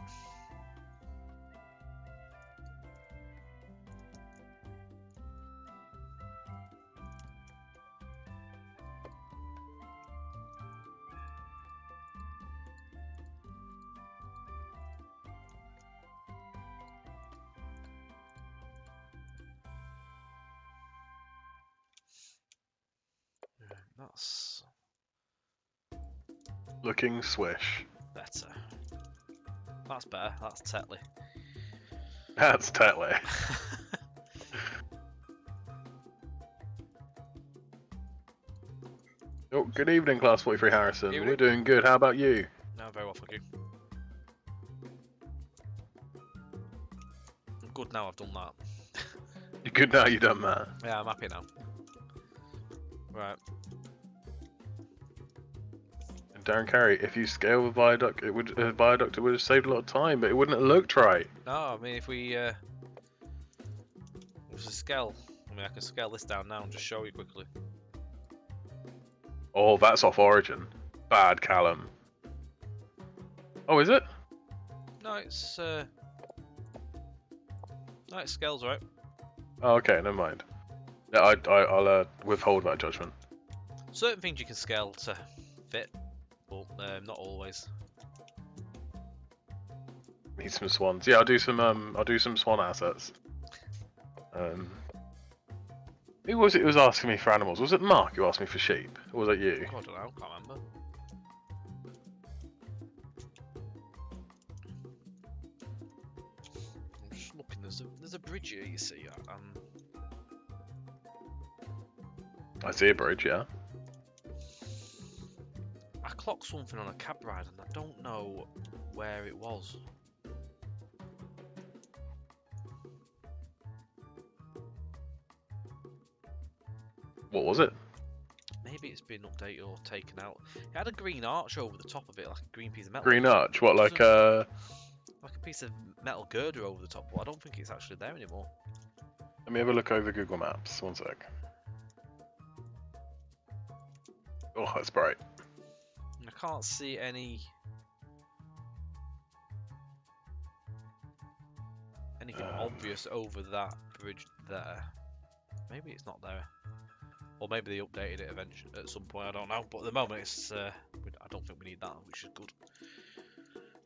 That's Looking swish. better. That's better. That's Tetley. That's Tetley. Oh, good evening, Class 43 Harrison. Evening. We're doing good. How about you? No, very well, thank you. I'm good now I've done that. You're good now. You done that. Yeah, I'm happy now. Right. And Darren Carey, if you scale the viaduct, it would have saved a lot of time, but it wouldn't have looked right. No, I mean if we it was a scale. I mean I can scale this down now and just show you quickly. Oh, that's off Origin. Bad, Callum. Oh, is it? No, it scales right. Oh, okay, never mind. Yeah, I'll withhold that judgment. Certain things you can scale to fit, but not always. Need some swans. Yeah, I'll do some swan assets. Who was it who was asking me for animals? Was it Mark who asked me for sheep? Or was it you? Oh, I don't know, can't remember. I'm just looking, there's a bridge here, you see. I see a bridge, yeah. I clocked something on a cab ride and I don't know where it was. What was it? Maybe it's been updated or taken out. It had a green arch over the top of it, like a green piece of metal. Green arch? What, like Like a piece of metal girder over the top, but I don't think it's actually there anymore. Let me have a look over Google Maps. One sec. Oh, that's bright. I can't see anything obvious over that bridge there. Maybe it's not there. Or maybe they updated it eventually at some point, I don't know. But at the moment, it's I don't think we need that, which is good.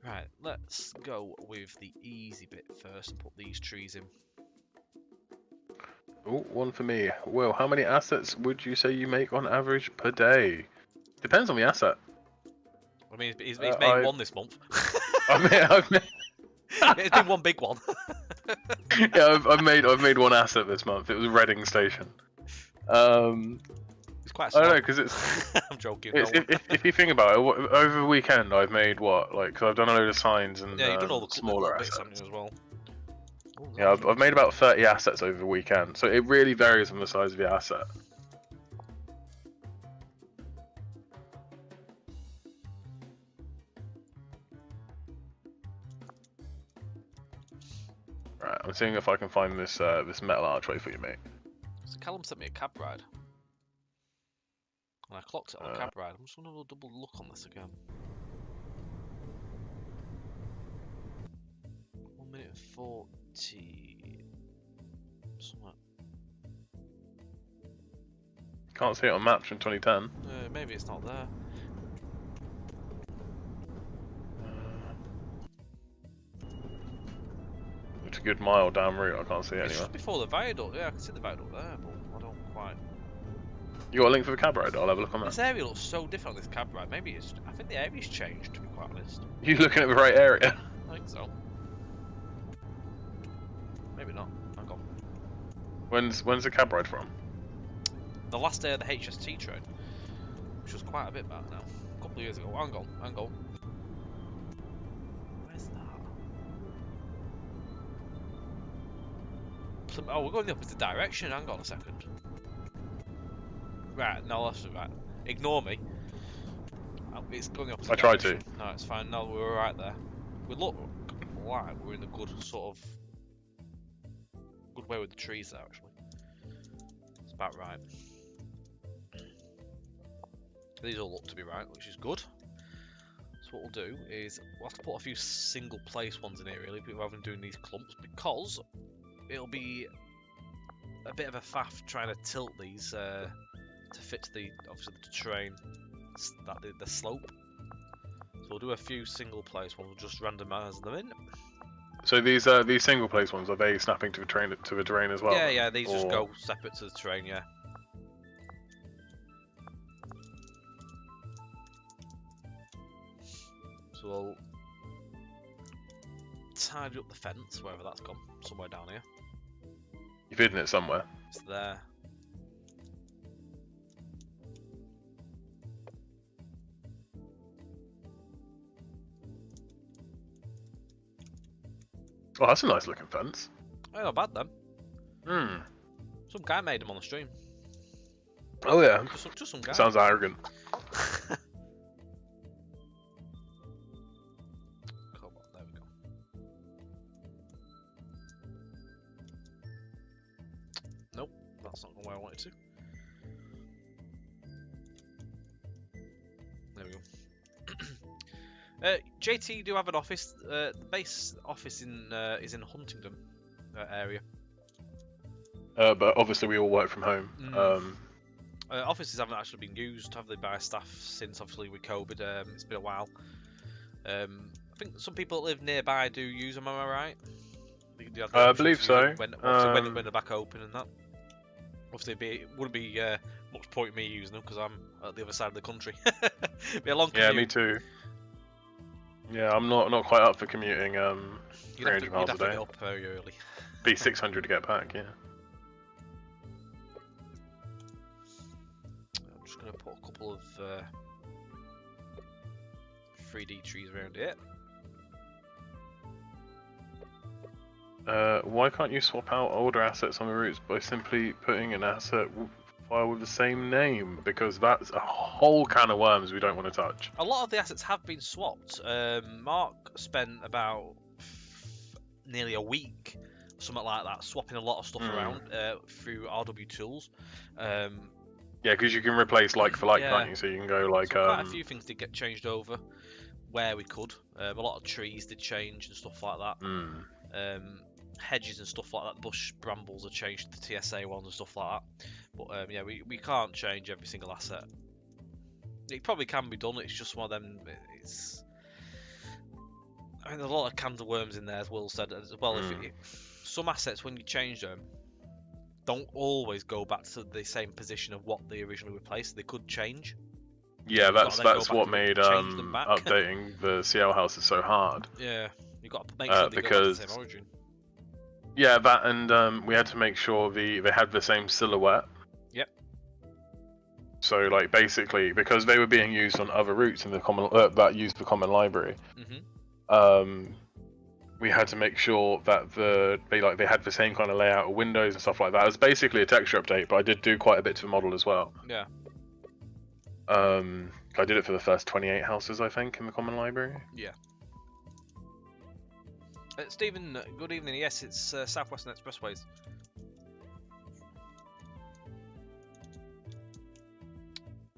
Right, let's go with the easy bit first and put these trees in. Oh, one for me. Will, how many assets would you say you make on average per day? Depends on the asset. I mean, he's made one this month. I've made... It's been one big one. Yeah, I've made one asset this month. It was Reading Station. It's quite. I don't know, because it's. I'm joking. If you think about it, over the weekend I've made what, like, cause I've done a load of signs and yeah, you've done all the smaller bits, assets. haven't you, as well. Ooh, Yeah, I've made about 30 assets over the weekend, so it really varies on the size of the asset. Right, I'm seeing if I can find this this metal archway for you, mate. So Callum sent me a cab ride. And I clocked it on a cab ride. I'm just going to double look on this again. 1 minute and 40. Somewhere. Can't see it on maps from 2010. Maybe it's not there. It's a good mile down route. I can't see it It's anywhere. just before the viaduct. Yeah, I can see the viaduct there, but I don't quite. You got a link for the cab ride? I'll have a look on This that. area looks so different on this cab ride. Maybe it's. I think the area's changed, to be quite honest. You looking at the right area? I think so. Maybe not. Hang on. When's the cab ride from? The last day of the HST train, which was quite a bit back now. A couple of years ago. Hang on. Where's that? Oh, we're going the opposite direction. Hang on a second. Right, no, that's right. Ignore me. It's going the opposite I tried direction. No, it's fine. No, we were right there. We look like we're in a good sort of good way with the trees there, actually. It's about right. These all look to be right, which is good. So what we'll do is we'll have to put a few single place ones in here, really, rather than doing these clumps, because it'll be a bit of a faff trying to tilt these to fit the obviously the terrain, the slope. So we'll do a few single place ones. We'll just randomise them in. So these single place ones, are they snapping to the terrain as well? Yeah, these just go separate to the terrain. Yeah. So we'll tidy up the fence, wherever that's gone, somewhere down here. You've hidden it somewhere. It's there. Oh, that's a nice looking fence. Oh, not bad then. Hmm. Some guy made them on the stream. Oh yeah. Just some guy. Sounds arrogant. Come on, there we go. Nope, that's not where I wanted to. There we go. JT, you do have an office. The base office is in Huntingdon area. But obviously we all work from home. Offices haven't actually been used, have they, by staff since obviously with COVID. It's been a while. I think some people that live nearby do use them. Am I right? I believe so. When they're back open and that. Obviously, it wouldn't be much point in me using them because I'm at the other side of the country. Be a long commute. Yeah, me too. Yeah, I'm not quite up for commuting 300 miles a You'd have to day. get up very early. Be 600 to get back. Yeah. I'm just going to put a couple of 3D trees around it. Why can't you swap out older assets on the routes by simply putting an asset file with the same name? Because that's a whole can of worms we don't want to touch. A lot of the assets have been swapped. Mark spent about nearly a week, something like that, swapping a lot of stuff around through RW Tools. Yeah, because you can replace like for like, can't you? So you can go like. So quite a few things did get changed over where we could. A lot of trees did change and stuff like that. Hedges and stuff like that, the bush brambles are changed to the TSA ones and stuff like that. But yeah, we can't change every single asset. It probably can be done. It's just one of them. I mean, there's a lot of cans of worms in there, as Will said as well. If some assets, when you change them, don't always go back to the same position of what they originally replaced. They could change. Yeah, that's what made updating the CL houses so hard. Yeah, you got to make sure they go back to the same origin. Yeah, that and we had to make sure they had the same silhouette. Yep. So like basically, because they were being used on other routes in the common that used the common library, we had to make sure that they had the same kind of layout of windows and stuff like that. It was basically a texture update, but I did do quite a bit to the model as well. Yeah. I did it for the first 28 houses, I think, in the common library. Yeah. Stephen, good evening. Yes, it's Southwestern Expressways.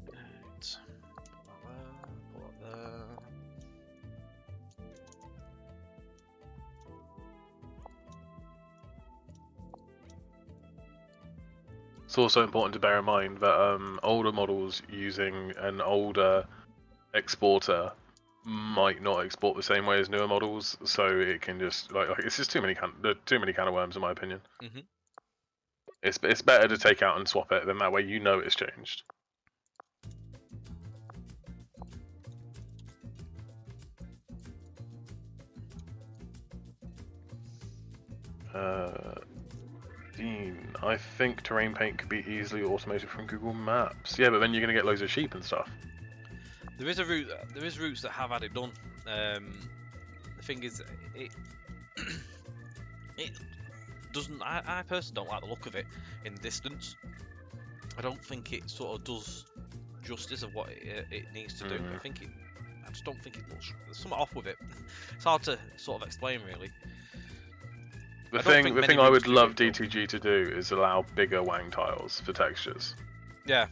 Right. Put that there. It's also important to bear in mind that older models using an older exporter might not export the same way as newer models, so it can just like it's just too many can of worms in my opinion. It's better to take out and swap it, then that way you know it's changed. Dean, I think terrain paint could be easily automated from Google Maps. Yeah, but then you're gonna get loads of sheep and stuff. There is a route. There is routes that have had it done. The thing is, it doesn't. I personally don't like the look of it in the distance. I don't think it sort of does justice of what it needs to do. I just don't think it looks. There's something off with it. It's hard to sort of explain, really. The thing I would love DTG to do is allow bigger wang tiles for textures. Yeah.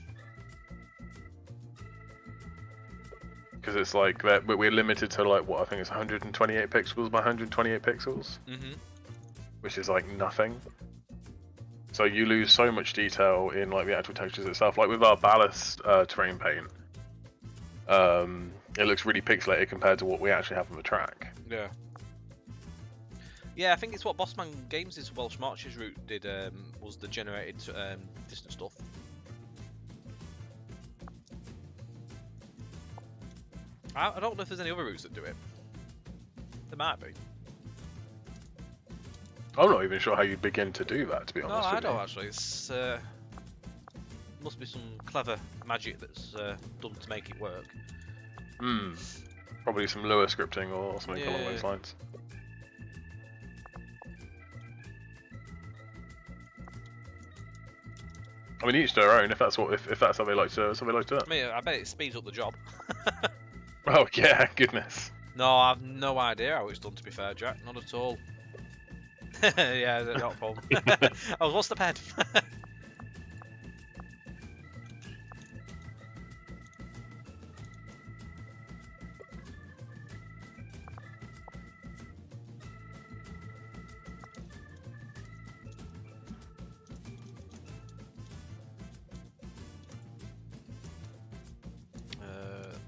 Because it's like that, but we're limited to like what I think is 128 pixels by 128 pixels, which is like nothing. So you lose so much detail in like the actual textures itself. Like with our ballast terrain paint, it looks really pixelated compared to what we actually have on the track. Yeah. Yeah, I think it's what Bossman Games' Welsh Marches route did. Was the generated distant stuff. I don't know if there's any other routes that do it. There might be. I'm not even sure how you begin to do that, to be No, honest. I don't actually. It's must be some clever magic that's done to make it work. Hmm. Probably some Lua scripting or something along Yeah. those lines. I mean, each their own. If that's how they like to do it. I mean, I bet it speeds up the job. Oh yeah, goodness. No, I've no idea how it's done. To be fair, Jack, not at all. Yeah, not a problem. I was what's the ped?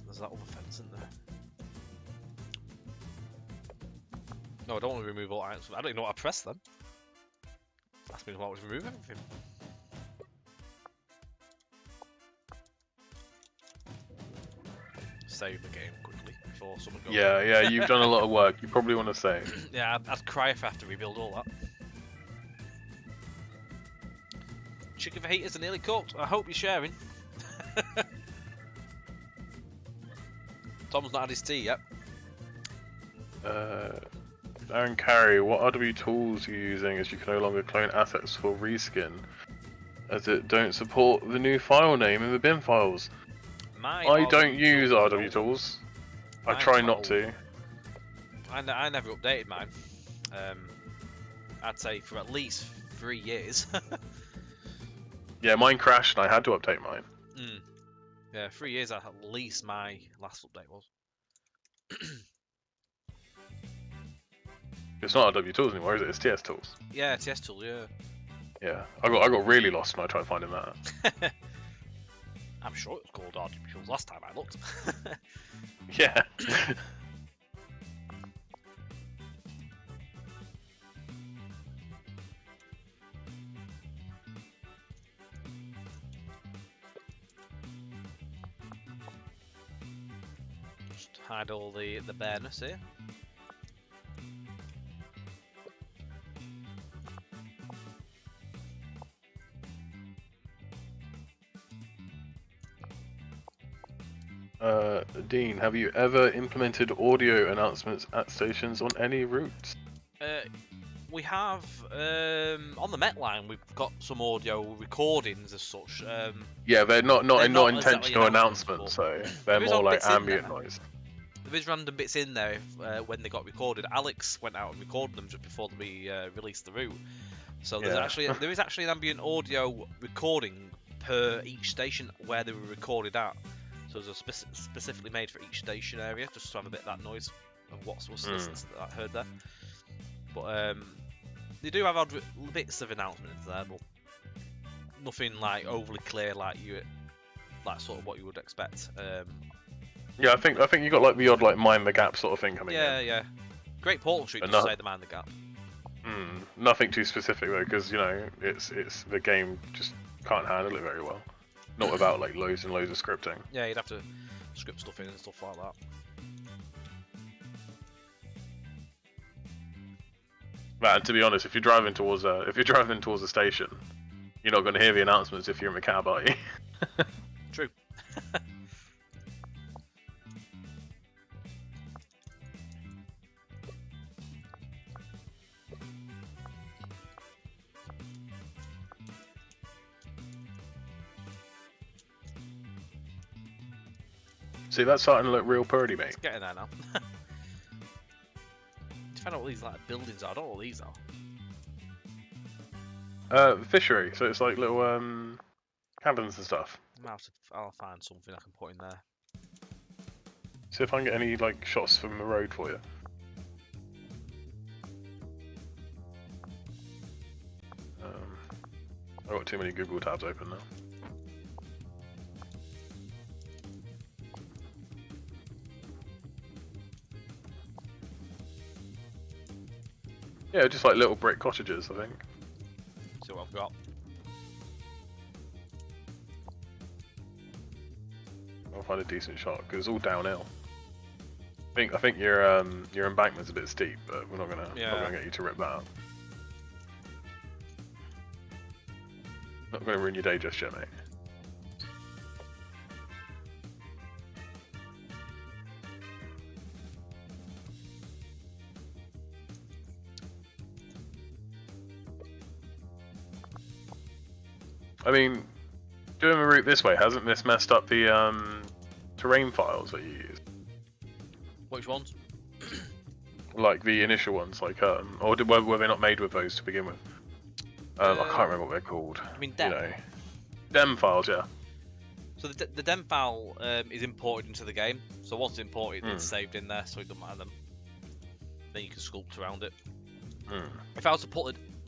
There's that other fence, isn't there? No, I don't want to remove all items. I don't even know what I pressed then. Ask me what to remove everything. Save the game quickly before someone goes. Yeah, you've done a lot of work. You probably want to save. Yeah, I'd cry if I have to rebuild all that. Chicken fajitas are nearly cooked. I hope you're sharing. Tom's not had his tea yet. Darren Carey, what RW tools are you using as you can no longer clone assets for reskin, as it don't support the new file name in the bin files? I don't use RW tools. I try not to. I never updated mine. I'd say for at least 3 years. Yeah, mine crashed and I had to update mine. Yeah, 3 years at least my last update was. It's not RW tools anymore, is it? It's TS tools. Yeah, TS tool, yeah. Yeah, I got really lost when I tried finding that. I'm sure it was called RW tools last time I looked. Yeah. Just hide all the bareness here. Dean, have you ever implemented audio announcements at stations on any routes? We have on the Met line. We've got some audio recordings as such. Yeah, they're not They're not exactly intentional announcements, announcements, so they're There is more odd like bits in ambient there. noise. There is random bits in there when they got recorded. Alex went out and recorded them just before we released the route. So there's Yeah. there is actually an ambient audio recording per each station where they were recorded at. So there's a specifically made for each station area, just to have a bit of that noise of what was that heard there. But they do have odd bits of announcements there, but nothing like overly clear like sort of what you would expect. Yeah, I think you got like the odd like mind the gap sort of thing coming in. Yeah. Great Portal Street And just say the man the gap. Nothing too specific though, because you know it's the game just can't handle it very well. Not without like loads and loads of scripting. Yeah, you'd have to script stuff in and stuff like that. And to be honest, if you're driving towards a station, you're not going to hear the announcements if you're in the cab, are you? True. See, that's starting to look real purdy, mate. It's getting there now. To find out what these like buildings are, I don't know what these are. Fishery, so it's like little cabins and stuff. I'll find something I can put in there. See if I can get any like shots from the road for you. I've got too many Google tabs open now. Yeah, just like little brick cottages, I think. See what I've got. I'll find a decent shot because it's all downhill. think your embankment's a bit steep, but we're not gonna get you to rip that up. Not gonna ruin your day just yet, mate. I mean, doing a route this way, hasn't this messed up the terrain files that you use? Which ones? Like the initial ones, like or were they not made with those to begin with? I can't remember what they're called. I mean, dem. You know, dem files, yeah. So the dem file is imported into the game. So once it's imported, it's saved in there, so it doesn't matter them. Then you can sculpt around it. If I was to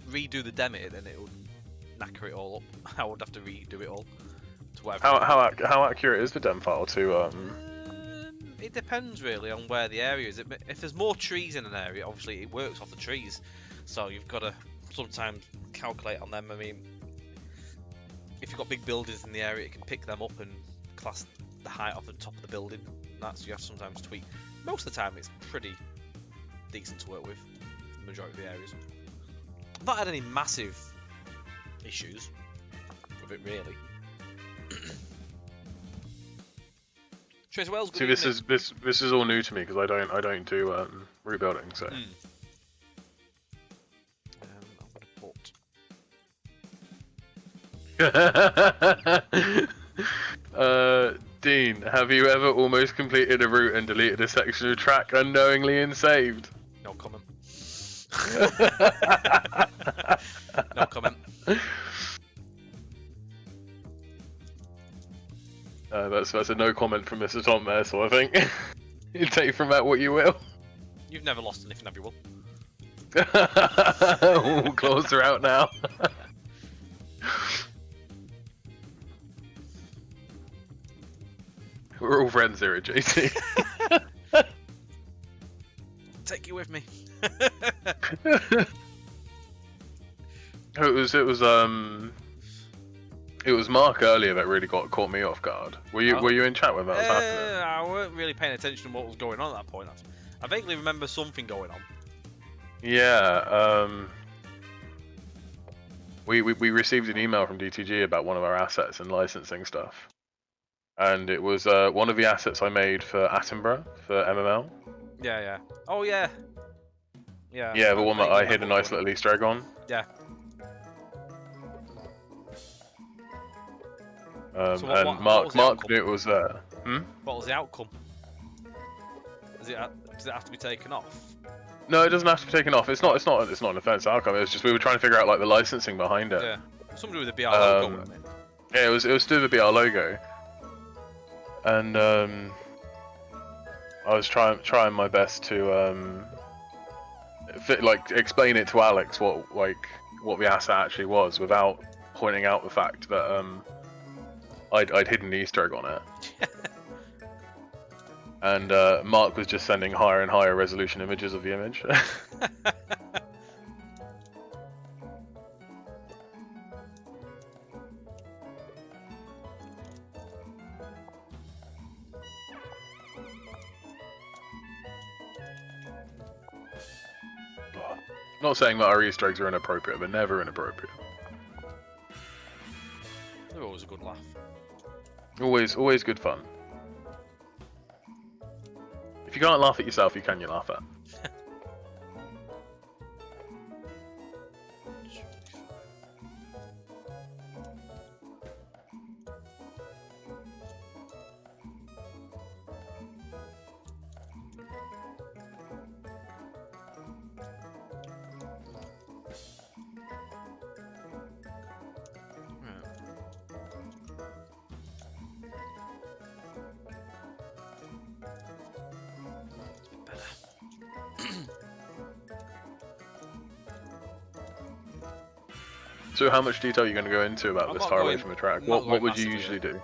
redo the dem it, then it would knacker it all up. I would have to redo it all. To whatever. How accurate is the dem file to It depends really on where the area is. If there's more trees in an area, obviously it works off the trees. So you've got to sometimes calculate on them. I mean, if you've got big buildings in the area, it can pick them up and class the height off the top of the building. That's you have to sometimes tweak. Most of the time, it's pretty decent to work with. The majority of the areas. I've not had any massive issues with it really. Trace Wells, see, this is all new to me because I don't do route building, so. I'm gonna put. Dean, have you ever almost completed a route and deleted a section of track unknowingly and saved? No comment. No comment. That's a no comment from Mr. Tom there, so I think you take from that what you will. You've never lost anything, have you, Will? All claws are out now. We're all friends here at JT. Take you with me. It was Mark earlier that really caught me off guard. Were you in chat when that was happening? I weren't really paying attention to what was going on at that point. I vaguely remember something going on. Yeah. We received an email from DTG about one of our assets and licensing stuff, and it was one of the assets I made for Attenborough for MML. Yeah. Oh yeah. Yeah. Yeah, the one that I hid a nice little Easter egg on. Yeah. So Mark knew it was there. What was the outcome? Does it have to be taken off? No, it doesn't have to be taken off. It's not an offensive outcome. It was just we were trying to figure out like the licensing behind it. Yeah. Something with the BR logo. I mean. Yeah, it was to do with the BR logo, and I was trying my best to explain it to Alex what the asset actually was without pointing out the fact that I'd hidden the Easter egg on it. And Mark was just sending higher and higher resolution images of the image. Not saying that our Easter eggs are inappropriate, they're never inappropriate. They're always a good laugh. Always good fun. If you can't laugh at yourself, you can laugh at. So how much detail are you going to go into about this far away from the track? What would you usually do?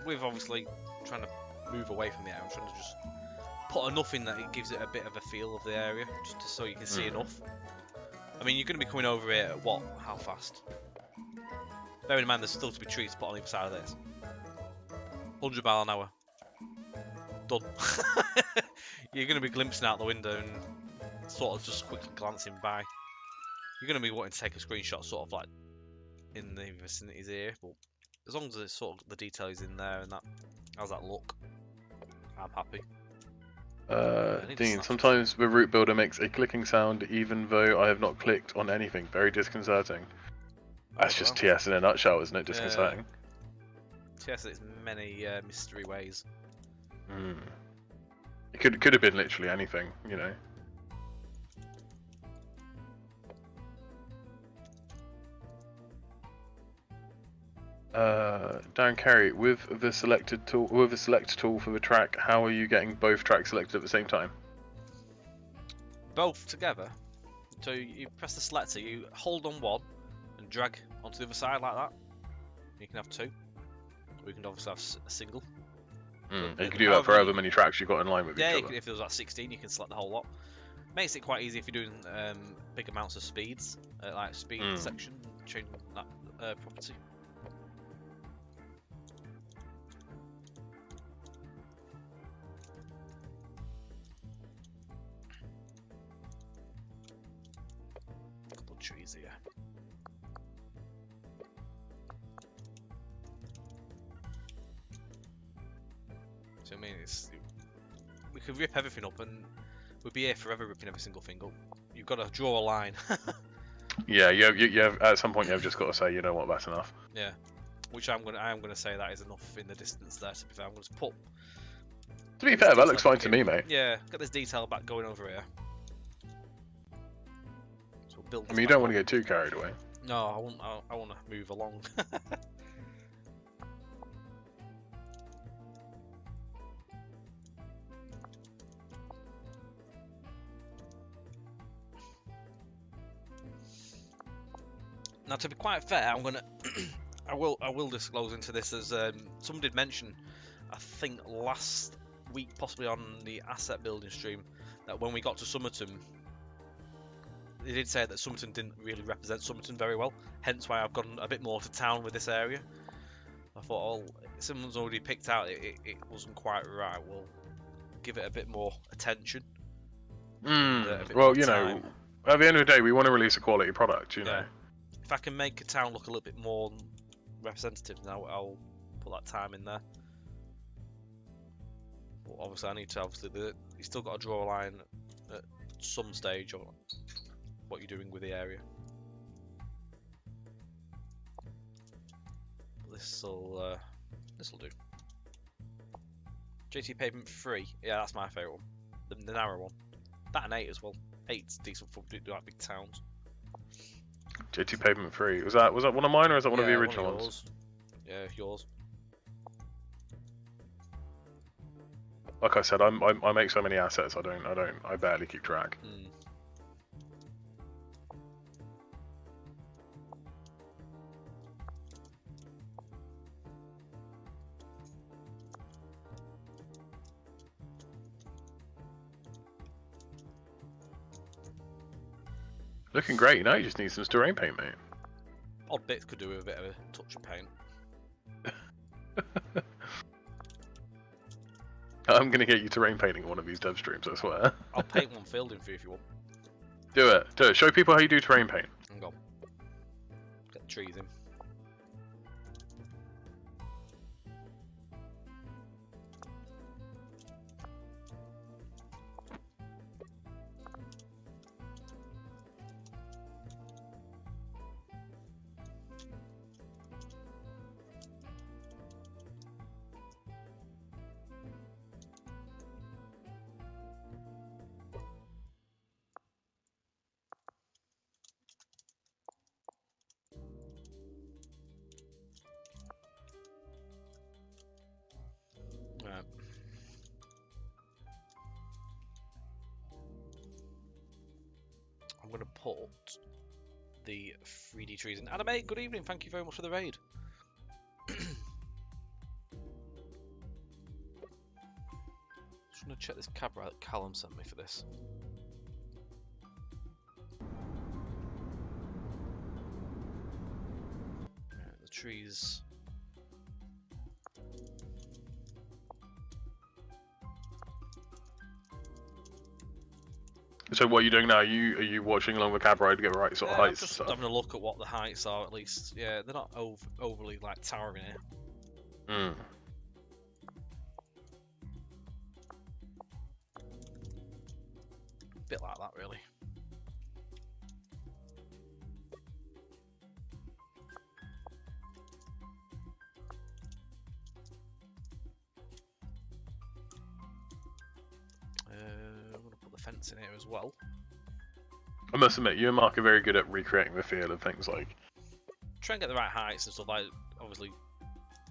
We're obviously trying to move away from the area. I'm trying to just put enough in that it gives it a bit of a feel of the area, just so you can see enough. I mean, you're going to be coming over here at what? How fast? Bearing in mind there's still to be trees put on either side of this. 100 miles an hour. done. You're going to be glimpsing out the window and sort of just quickly glancing by. You're going to be wanting to take a screenshot sort of like in the vicinities here, but as long as it's sort of the detail is in there and that, how's that look? I'm happy. Dean, sometimes the route builder makes a clicking sound even though I have not clicked on anything. Very disconcerting. That's just TS in a nutshell, isn't it? Disconcerting. TS in its many mystery ways. It could have been literally anything, you know. Darren Carey, with the select tool for the track, how are you getting both tracks selected at the same time? Both together. So you press the selector, you hold on one and drag onto the other side like that. You can have two. Or you can obviously have a single. And you can do that for however many tracks you've got in line with each other. Yeah, if there was like 16, you can select the whole lot. Makes it quite easy if you're doing big amounts of speeds, like speed section, changing that property. Couple of trees here. So I mean, we could rip everything up and we'd be here forever ripping every single thing up. You've got to draw a line. Yeah, you have at some point you've just got to say, you know what, that's enough. Yeah, which I am gonna say that is enough in the distance there. To be fair, I'm gonna put. To be fair, that looks fine to me, mate. Yeah, get this detail back going over here. So we'll build. I mean, you don't want to get too carried away. No, I want to move along. Now, to be quite fair, I'm gonna, I will disclose into this as someone did mention, I think last week, possibly on the asset building stream, that when we got to Somerton, they did say that Somerton didn't really represent Somerton very well. Hence why I've gone a bit more to town with this area. I thought, oh, someone's already picked out it wasn't quite right. We'll give it a bit more attention. Well, you know, at the end of the day, we want to release a quality product, you know. If I can make a town look a little bit more representative, now I'll put that time in there. But obviously, I need to you still got to draw a line at some stage on what you're doing with the area. This'll do. JT Pavement 3, yeah, that's my favourite one. The narrow one. That and 8 as well. 8's decent for like big towns. JT Pavement 3. Was that one of mine or is that one of the original ones? Yeah, yours. Like I said, I make so many assets. I barely keep track. Looking great, you know, you just need some terrain paint, mate. Odd bits could do with a bit of a touch of paint. I'm gonna get you terrain painting on one of these dev streams, I swear. I'll paint one fielding for you if you want. Do it. Show people how you do terrain paint. Hang on. Get the trees in. I'm going to put the 3D trees in. Anime, good evening. Thank you very much for the raid. Just want to check this camera that Callum sent me for this. Right, the trees. So what are you doing now? Are you watching along the cab ride to get the right sort of I'm heights and just stuff? having a look at what the heights are at least. Yeah, they're not overly like towering here. Hmm. Bit like that, really. I'm gonna put the fence in here as well. I must admit, you and Mark are very good at recreating the feel of things like. Try and get the right heights and stuff, like obviously,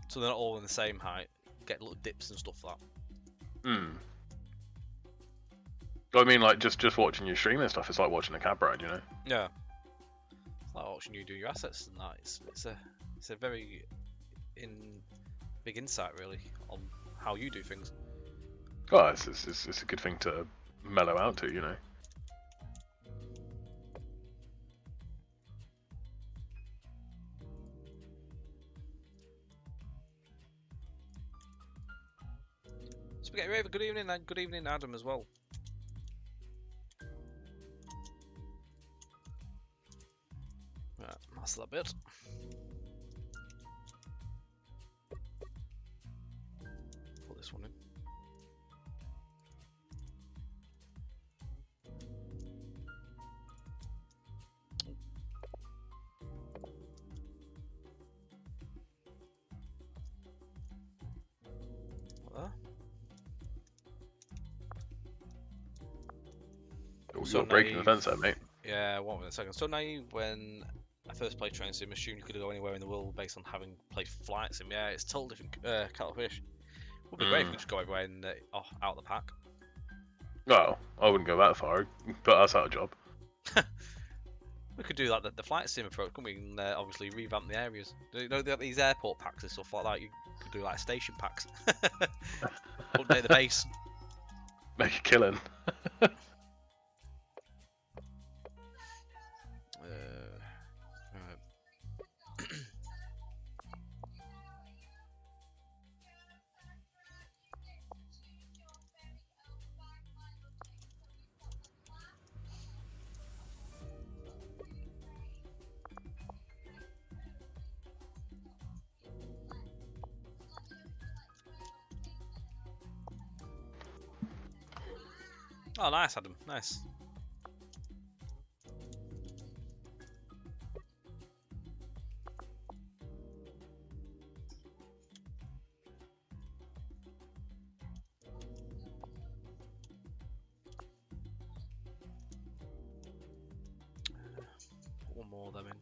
so they're not all in the same height. Get little dips and stuff like that. Hmm. I mean, like just watching you stream and stuff. It's like watching a cab ride, you know. Yeah. It's like watching you do your assets and that. It's a very big insight really on how you do things. Oh, it's a good thing to mellow out to, you know. Spaghetti Raver, good evening, and good evening, Adam, as well. Right, that's that bit. Put this one in. There. So You're breaking the fence there, mate. Yeah, 1 minute, second. So naive when I first played Train Sim, assumed you could go anywhere in the world based on having played Flight Sim. Yeah, it's totally different kettle of fish. Would be great if we could just go everywhere in out of the pack. No, I wouldn't go that far. Put us out of job. We could do like the Flight Sim approach, couldn't we? And obviously revamp the areas. You know, they have these airport packs and stuff like that. You could do like station packs. Update the base. Make a killing. Right. Oh, nice, Adam. Nice. Put one more of them in.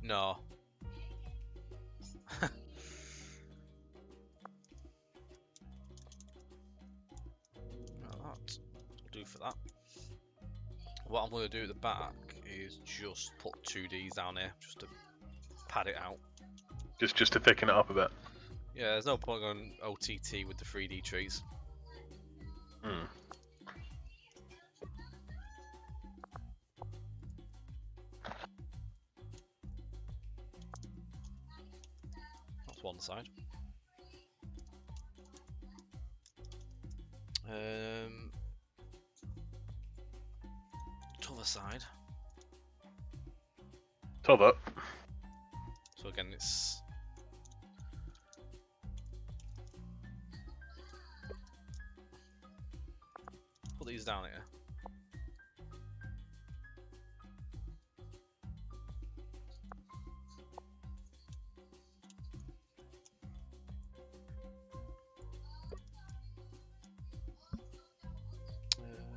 No. That will do for that. What I'm going to do at the back is just put 2Ds down here, just to pad it out. Just to thicken it up a bit. Yeah, there's no point going OTT with the 3D trees. Hmm. That's one side. T'other side. Top up. So again, it's put these down here.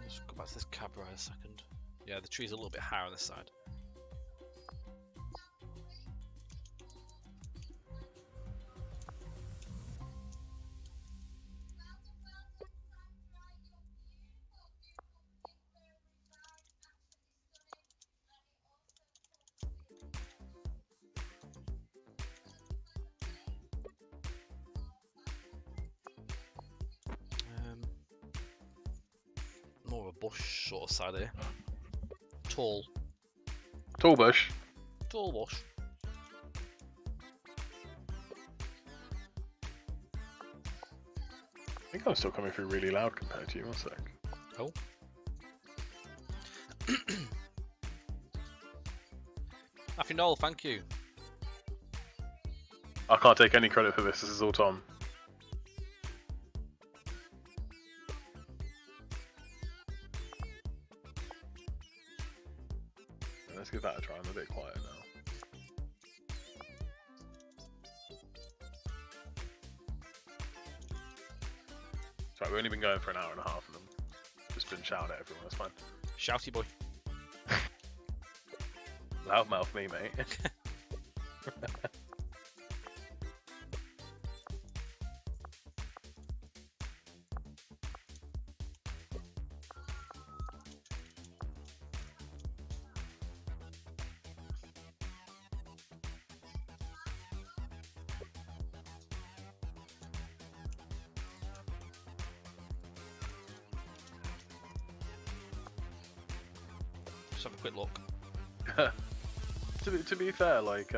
Let's go back to this cab ride a second. Yeah, the tree's a little bit higher on this side. More of a bush sort of side here. Tall. Tall bush. Tall bush. I think I'm still coming through really loud compared to you. One sec. Oh. Matthew Noel, thank you. I can't take any credit for this. This is all Tom. Let's give that a try. I'm a bit quiet now. Sorry, we've only been going for an hour and a half, and I've just been shouting at everyone. That's fine. Shouty boy. Loudmouth me, mate. Just have a quick look. To be fair, like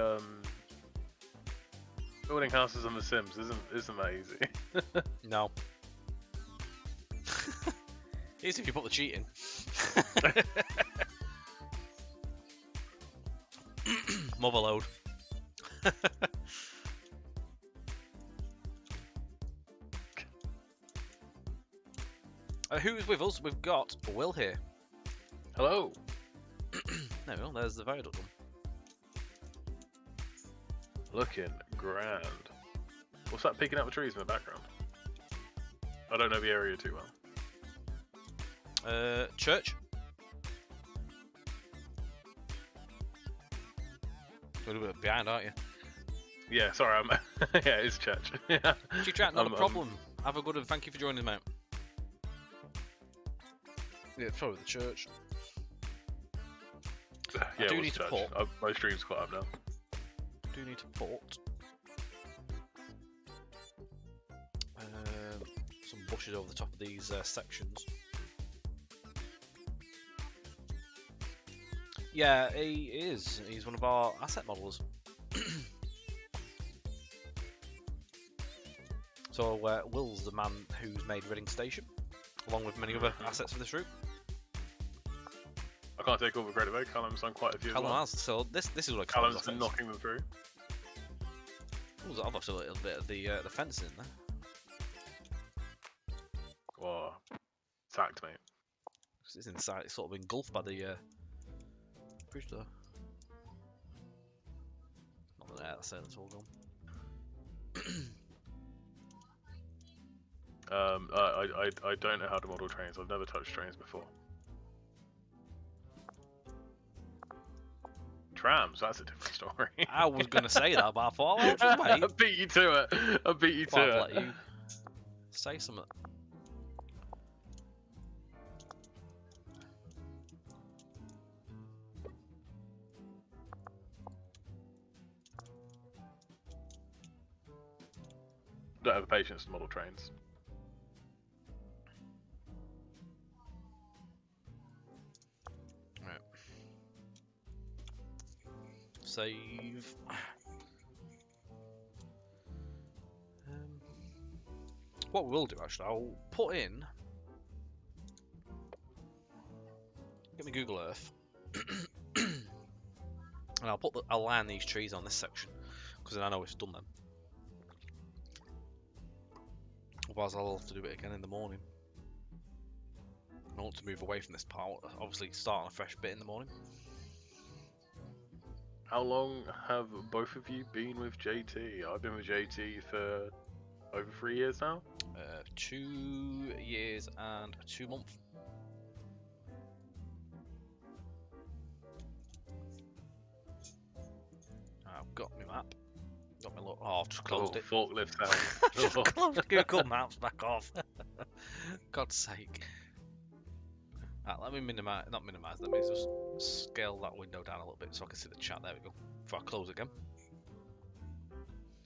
building houses on The Sims isn't that easy. No. Easy if you put the cheat in. Motherload. Who's with us? We've got Will here. Hello. There we go, there's the viaduct one. Looking grand. What's that peeking out the trees in the background? I don't know the area too well. Church. You're a little bit behind, aren't you? Yeah, sorry, I'm. Yeah, it's church. Yeah. G-Track, not a problem. Have a good one. Thank you for joining, mate. Yeah, probably the church. Yeah, I do it was need to church. put. My stream's quite up now. Do need to put some bushes over the top of these sections. Yeah, he is. He's one of our asset modelers. So Will's the man who's made Reading Station, along with many other assets for this route. I can't take all the credit though. Callum's done quite a few. Callum as well. has. So this is what Callum's been knocking them through. There's obviously a little bit of the fencing in there. Whoa, sacked, mate. It's inside. It's sort of engulfed by the bridge there. Not there. That's it. That's all gone. I don't know how to model trains. I've never touched trains before. Trams, that's a different story. I was going to say that, but I thought, well, just wait. I beat you to it. I beat you to I'll it. let you say something. Don't have the patience to model trains. Right. Save. What we'll do actually, I'll put in. Get me Google Earth, and I'll line these trees on this section because then I know it's done then. Otherwise, I'll have to do it again in the morning. I want to move away from this part. Obviously, start on a fresh bit in the morning. How long have both of you been with JT? I've been with JT for over 3 years now. 2 years and 2 months. I've got my map. Got my look. Oh, I've just closed it. Forklift Just out. closed Google Maps back off. God's sake. Right, let me minimize. Not minimize. Let me just scale that window down a little bit so I can see the chat. There we go. Before I close again.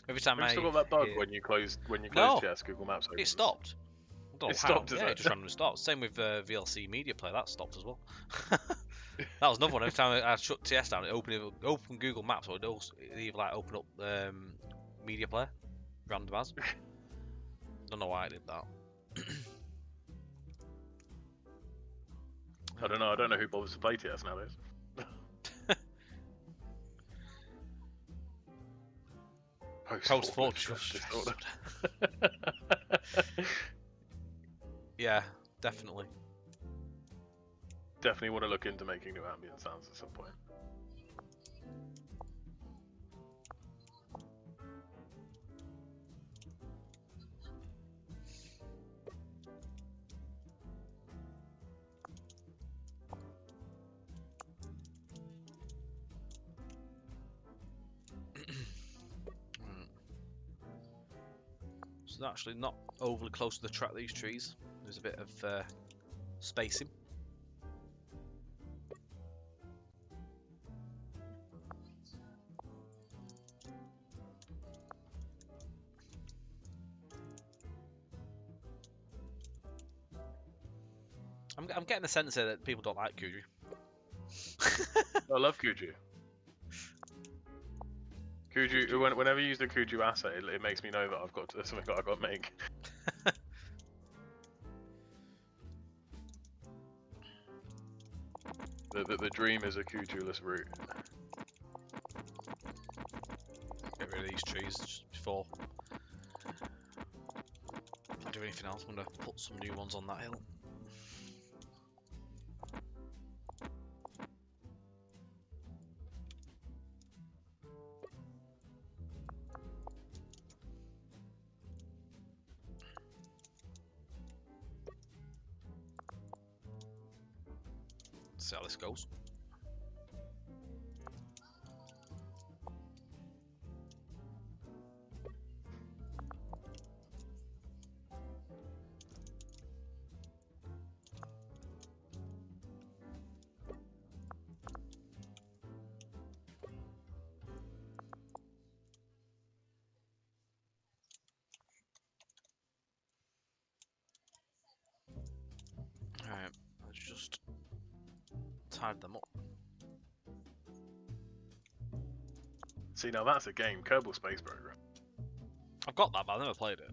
Every time Have you I still got that bug hear- when you closed No. yes, Google Maps opens? It stopped. I don't know It how. stopped, is Yeah, it? it just randomly stopped. Same with VLC Media Player. That stopped as well. That was another one. Every time I shut TS down, it opened Google Maps, or it'd either like open up Media Player, random as. Don't know why I did that. I don't know. I don't know who bothers to play TS nowadays. Post-fortress. disorder. Yeah, definitely. Definitely want to look into making new ambient sounds at some point. So they're actually not overly close to the track, these trees. There's a bit of spacing. I'm getting the sense here that people don't like Kuju. I love Kuju. Kuju. Whenever you use the Kuju asset, it makes me know that I've got something that I've got to make. The dream is a Kuju-less route. Get rid of these trees just before I do anything else. I'm gonna put some new ones on that hill. See how this goes. Alright, let's just tied them up. See, now that's a game, Kerbal Space Program. I've got that, but I've never played it.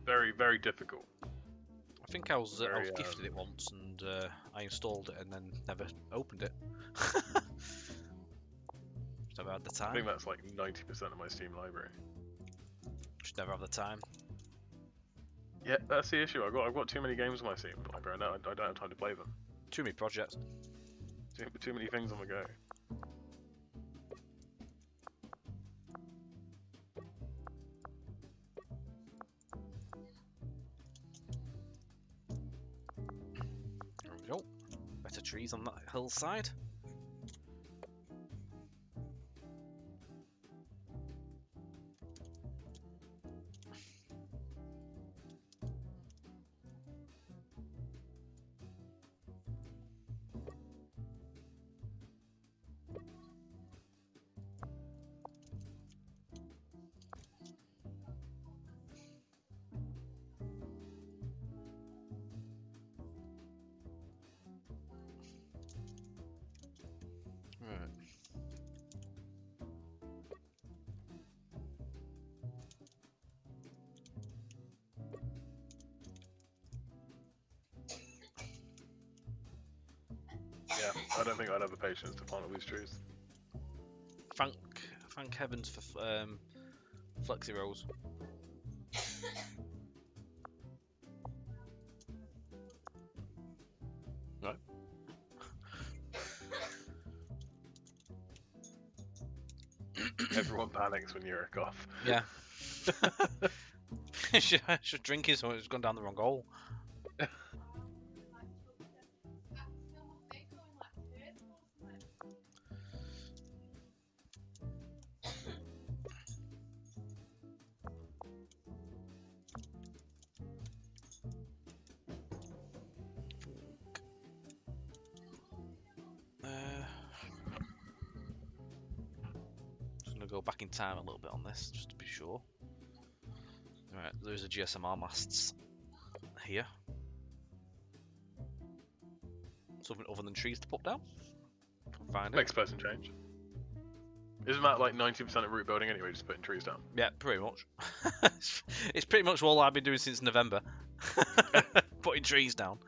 Very, very difficult. I think I was gifted it once, and I installed it and then never opened it. Just never had the time. I think that's like 90% of my Steam library. Just never have the time. Yeah, that's the issue. I've got too many games on my Steam library. I don't have time to play them. Too many projects. Too many things on the go. There we go. Better trees on that hillside. Right. Yeah, I don't think I'd have the patience to plant all these trees. Thank heavens for Flexi Rose. No? Everyone panics when you're a goth. Yeah. should drink it, so it's gone down the wrong hole. Just gonna go back in time a little bit on this, just to be sure. Alright, there's a GSMR masts here. Something other than trees to put down? Can't find it. Next person change. Isn't that like 90% of route building anyway, just putting trees down? Yeah, pretty much. It's pretty much all I've been doing since November. Putting trees down.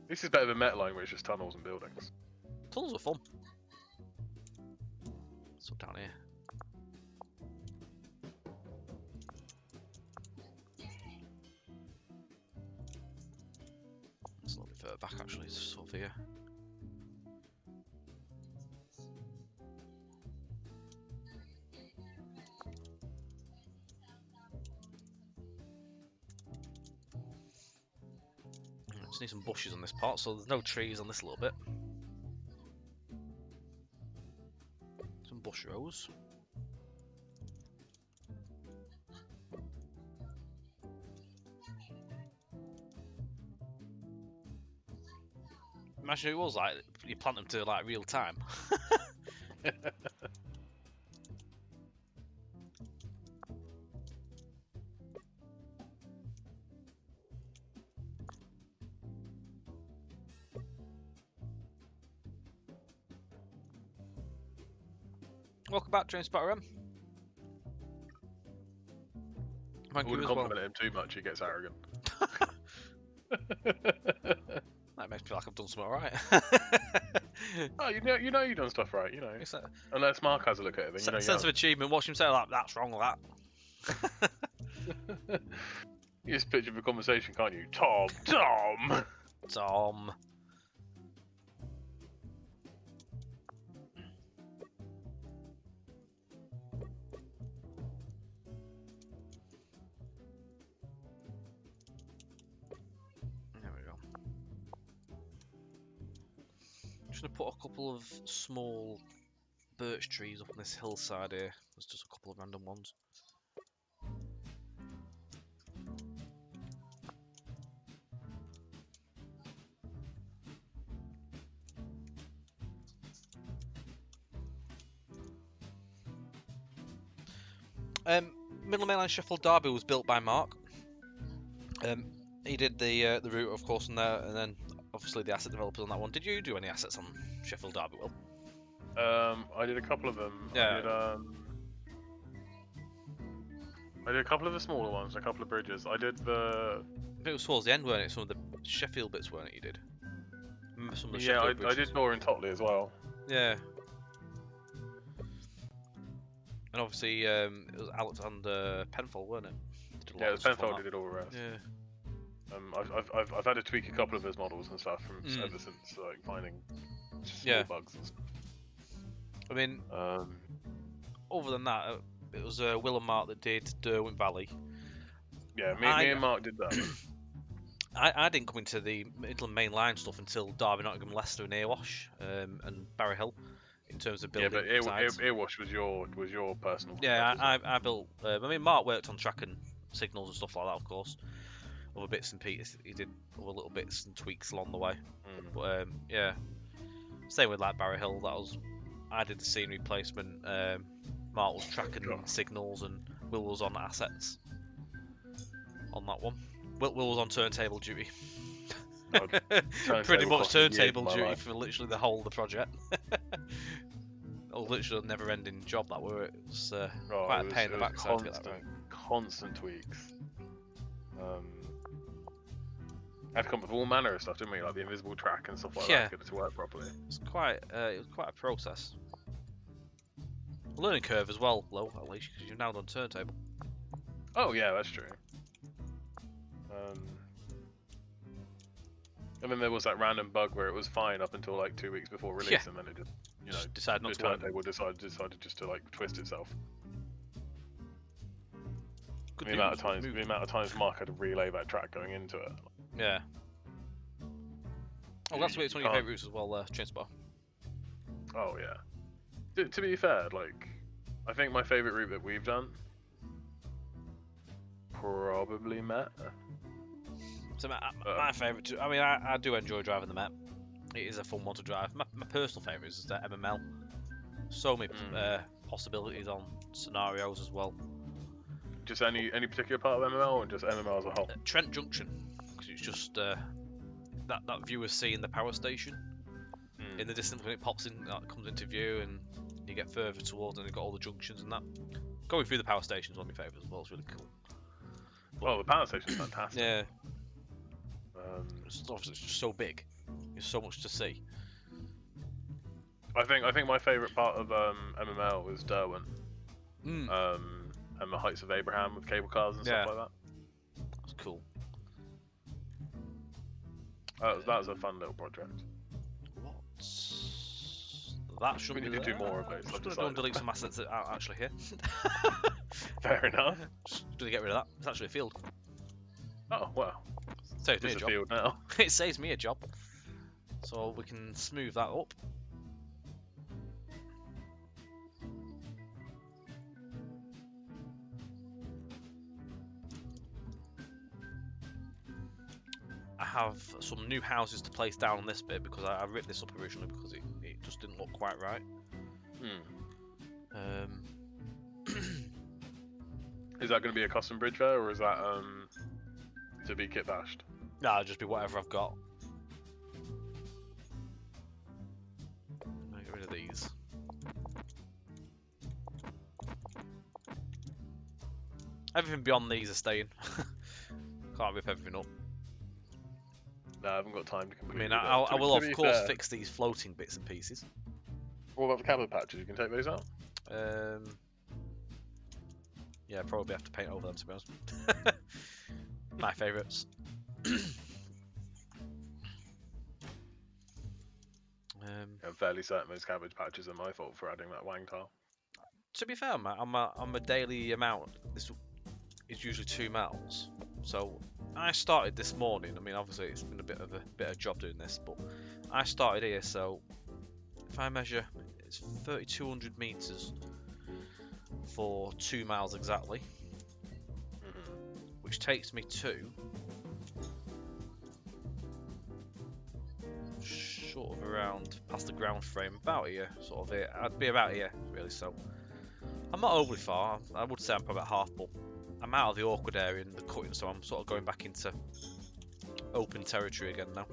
This is better than Metline, where it's just tunnels and buildings. Tunnels are fun. So down here. It's a little bit further back actually, it's sort of here. Just need some bushes on this part, so there's no trees on this little bit. Some bush rows. Imagine it was like you plant them to like real time. Welcome back, Train Spotter M. I wouldn't compliment him too much, he gets arrogant. That makes me feel like I've done something alright. Oh, you know you've done stuff right, you know. Unless Mark has a look at it, then you know. Sense of achievement. Watch him say like, "That's wrong with that." You just picture the conversation, can't you? Tom. There we go. Just gonna put a couple of small birch trees up on this hillside here. There's just a couple of random ones. Middle Main Line Sheffield Derby was built by Mark. He did the route, of course, and then obviously the asset developers on that one. Did you do any assets on Sheffield Derby, Will? I did a couple of them. Yeah. I did a couple of the smaller ones, a couple of bridges. I did the. I think it was towards the end, weren't it? Some of the Sheffield bits, weren't it? You did. Some of the Yeah, Sheffield I did Dora and Totley as well. Yeah. And obviously, it was Alexander Penfold, weren't it? Yeah, it was Penfold who did all the rest. Yeah. I've had to tweak a couple of his models and stuff from ever since, like finding small bugs and stuff. I mean, other than that, it was Will and Mark that did Derwent Valley. Yeah, me and Mark did that. I didn't come into the Midland Main Line stuff until Derby, Nottingham, Leicester, and Earwash, and Barry Hill, in terms of building. Yeah, but Earwash was your personal. Yeah, I built. I mean, Mark worked on track and signals and stuff like that, of course. Other bits and pieces, he did other little bits and tweaks along the way. But yeah, same with like Barry Hill. I did the scenery placement. Mark was tracking signals, and Will was on assets on that one. Will was on turntable duty. Pretty much turntable duty for literally the whole of the project. Literally a never-ending job that were. It was quite a pain in the backside to get that right. Constant tweaks. I had to come up with all manner of stuff, didn't we? Like the invisible track and stuff like that to get it to work properly. It was quite a process. A learning curve as well, though, at least, because you've now done turntable. Oh yeah, that's true. And then there was that random bug where it was fine up until like 2 weeks before release, and then it just, decided not to work. The turntable decided just to like twist itself. The amount of times Mark had to relay that track going into it. Yeah. Oh, that's it's one of your favourite routes as well, Trainspot. Oh yeah. To be fair, like, I think my favourite route that we've done probably Met. So my favourite too. I mean, I do enjoy driving the Met. It is a fun one to drive. My personal favourite is the MML. So many possibilities on scenarios as well. Just any particular part of MML, or just MML as a whole? Trent Junction, because it's just that view of seeing the power station. in the distance when it pops in, comes into view, and you get further towards, and you've got all the junctions and that. Going through the power station's one of my favourites as well. It's really cool. Oh, the power station's fantastic. Yeah. It's Obviously, it's just so big. There's so much to see. I think my favourite part of MML was Derwent. And the Heights of Abraham with cable cars and stuff like that. That's cool. That was a fun little project. That should We need to do more of those. I'm just going to go and delete some assets that aren't actually here. Fair enough. Just going to get rid of that. It's actually a field. Oh, well. Saves me a It's a job. field now. It saves me a job. So we can smooth that up. I have some new houses to place down on this bit because I ripped this up originally because it just didn't look quite right. Is that going to be a custom bridge there, or is that to be kit bashed? Nah, it'll just be whatever I've got. I'll get rid of these. Everything beyond these are staying. Can't rip everything up. No, I haven't got time to I completely. mean, I will of course fix these floating bits and pieces. What about the cabinet patches? You can take those out? Yeah, probably have to paint over them to be honest. My favourites. I'm fairly certain those cabbage patches are my fault for adding that wang tile. To be fair, mate, on my daily amount, this is usually 2 miles. So I started this morning. I mean, obviously it's been a bit of a job doing this, but I started here. So if I measure, it's 3,200 meters for 2 miles exactly, which takes me to sort of around past the ground frame, about here, sort of here. I'd be about here really. So I'm not overly far. I would say I'm probably about half, but I'm out of the awkward area in the cutting, so I'm sort of going back into open territory again now.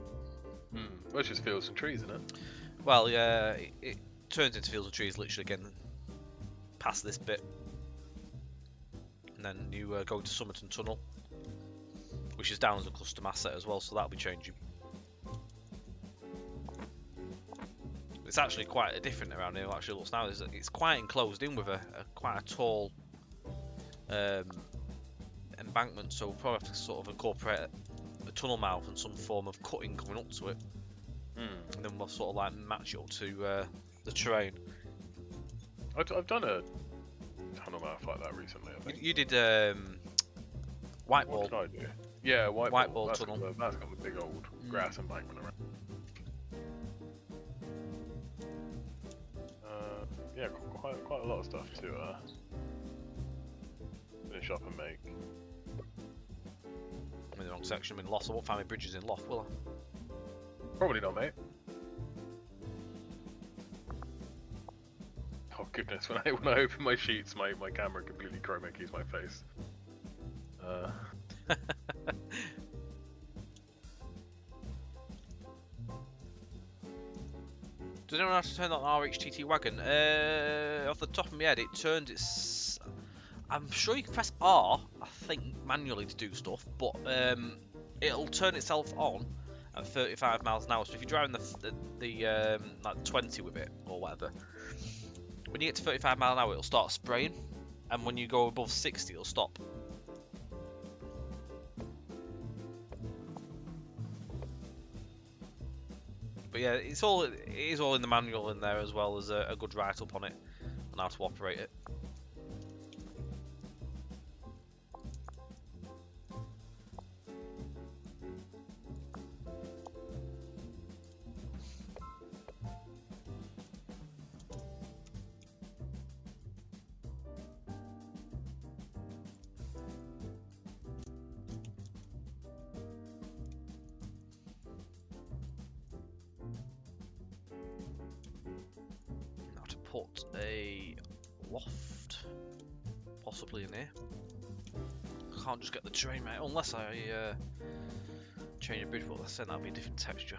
Well, it's just fields and trees, isn't it? Well, yeah, it turns into fields and trees literally again past this bit. And then you go to Somerton Tunnel, which is down as a custom asset as well, so that'll be changing. It's actually quite different around here. It actually looks now. It's quite enclosed in with a quite a tall embankment, so we'll probably have to sort of incorporate a tunnel mouth and some form of cutting coming up to it, and then we'll sort of like match it up to the terrain. I've done a tunnel mouth like that recently, I think. You did White Ball. What did I do? Yeah, White Ball Tunnel. That's got the big old grass embankment around. Yeah, quite a lot of stuff to finish up and make. I'm in the wrong section. I'm in Loft. I won't find my bridges in Loft, will I? Probably not, mate. Oh goodness, when I open my sheets, my camera completely chroma keys my face. Does anyone have to turn on RHTT wagon? Off the top of my head, it turns its... I'm sure you can press R, I think, manually to do stuff, but it'll turn itself on at 35 miles an hour. So if you're driving the like 20 with it or whatever, when you get to 35 miles an hour, it'll start spraying, and when you go above 60, it'll stop. But yeah, it is all in the manual in there, as well as a good write-up on it on how to operate it. Put a loft possibly in here. Can't just get the terrain right unless I change the bridge, but let's say that'll be a different texture.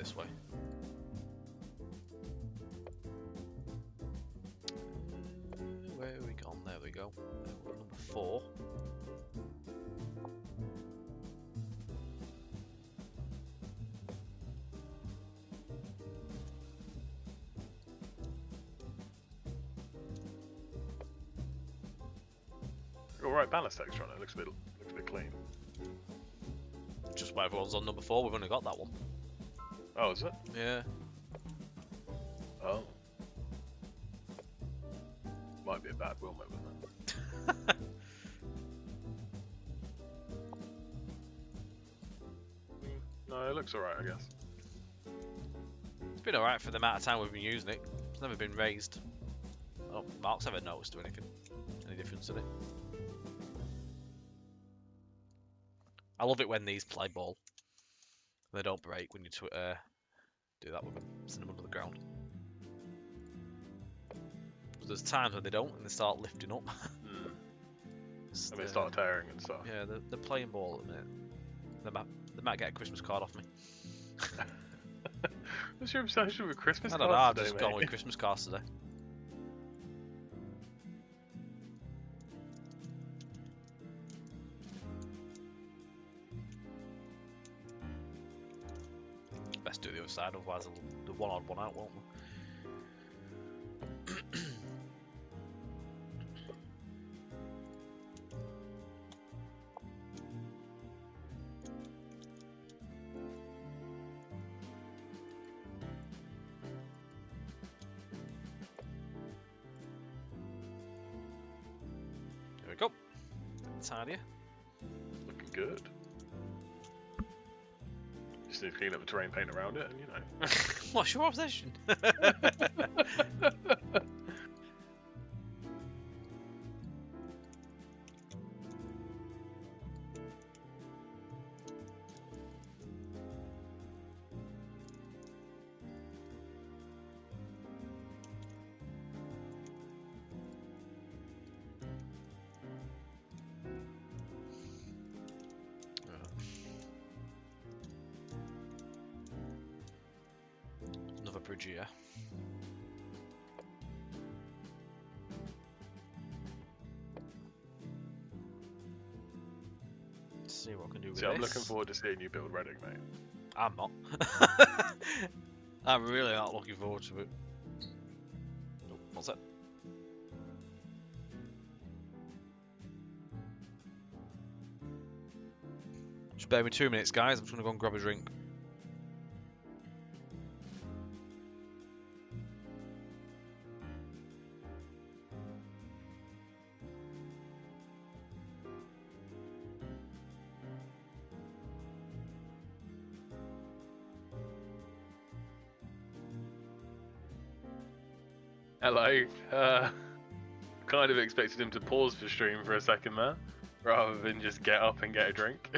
this way. Where are we gone? There we go. We're number 4. Got right ballast texture on it. Looks a bit clean. Just why everyone's on number 4. We've only got that one. Oh, is it? Yeah. Oh. Might be a bad Wilmo, wouldn't it? No, it looks alright, I guess. It's been alright for the amount of time we've been using it. It's never been raised. Oh, Mark's haven't noticed or anything. Any difference in it? I love it when these play ball. They don't break when you do that with them. Send them under the ground. There's times when they don't and they start lifting up. And they start tearing and stuff. Yeah, they're playing ball at the minute. They might get a Christmas card off me. What's your obsession with Christmas I cards don't know, I've today, just mate? gone with Christmas cards today. Best do the other side, otherwise the one odd one out, won't we? There we go. Tidier. Looking good. Just need to clean up the terrain paint around it, and you know. What's your obsession? Another bridge here. Let's see what I can do with See, this. I'm looking forward to seeing you build Reading, mate. I'm not. I'm really not looking forward to it. Oh, what's that? Just bear with me 2 minutes, guys. I'm just going to go and grab a drink. Hello. Kind of expected him to pause the stream for a second there, rather than just get up and get a drink.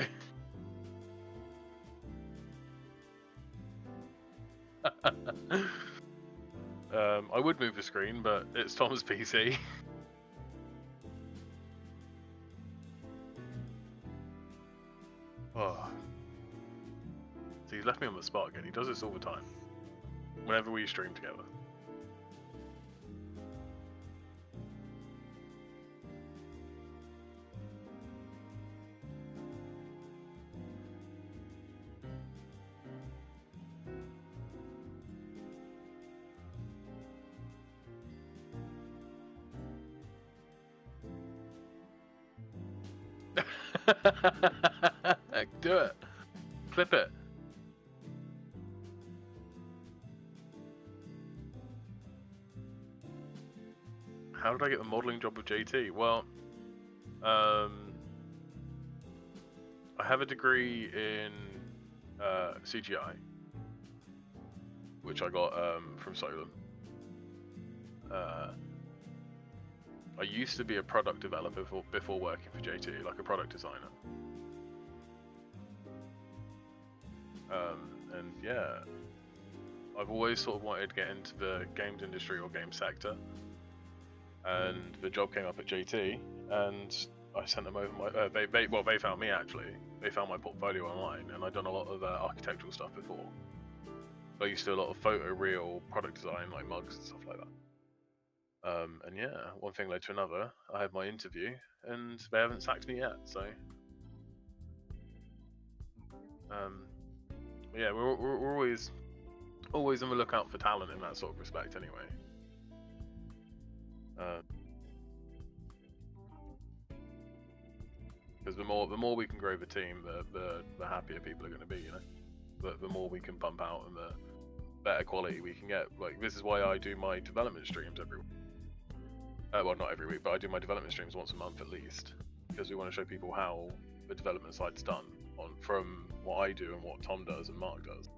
I would move the screen, but it's Tom's PC. Oh. So he's left me on the spot again. He does this all the time. Whenever we stream together. Do it. Clip it. How did I get the modelling job with JT? Well, I have a degree in CGI, which I got from Solent. I used to be a product developer before working for JT, like a product designer. And yeah, I've always sort of wanted to get into the games industry or game sector. And the job came up at JT, and I sent them over my. They found me actually. They found my portfolio online, and I'd done a lot of architectural stuff before. I used to do a lot of photo real product design, like mugs and stuff like that. And yeah, one thing led to another. I had my interview, and they haven't sacked me yet. So, yeah, we're always on the lookout for talent in that sort of respect, anyway. Because the more we can grow the team, the happier people are going to be, you know. The more we can pump out and the better quality we can get. Like, this is why I do my development streams every week. Well, not every week, but I do my development streams once a month at least, because we want to show people how the development side's done from what I do and what Tom does and Mark does.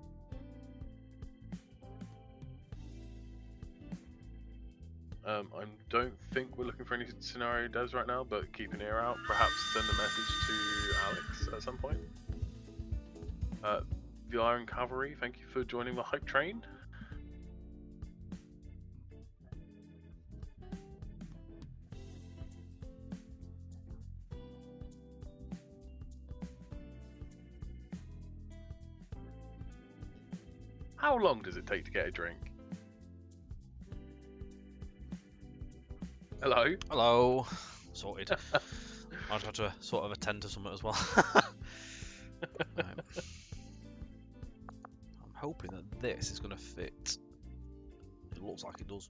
I don't think we're looking for any scenario devs right now, but keep an ear out. Perhaps send a message to Alex at some point. The Iron Cavalry, thank you for joining the hype train. How long does it take to get a drink? Hello? Hello. Sorted. I'd have to sort of attend to something as well. Right. I'm hoping that this is going to fit. It looks like it does.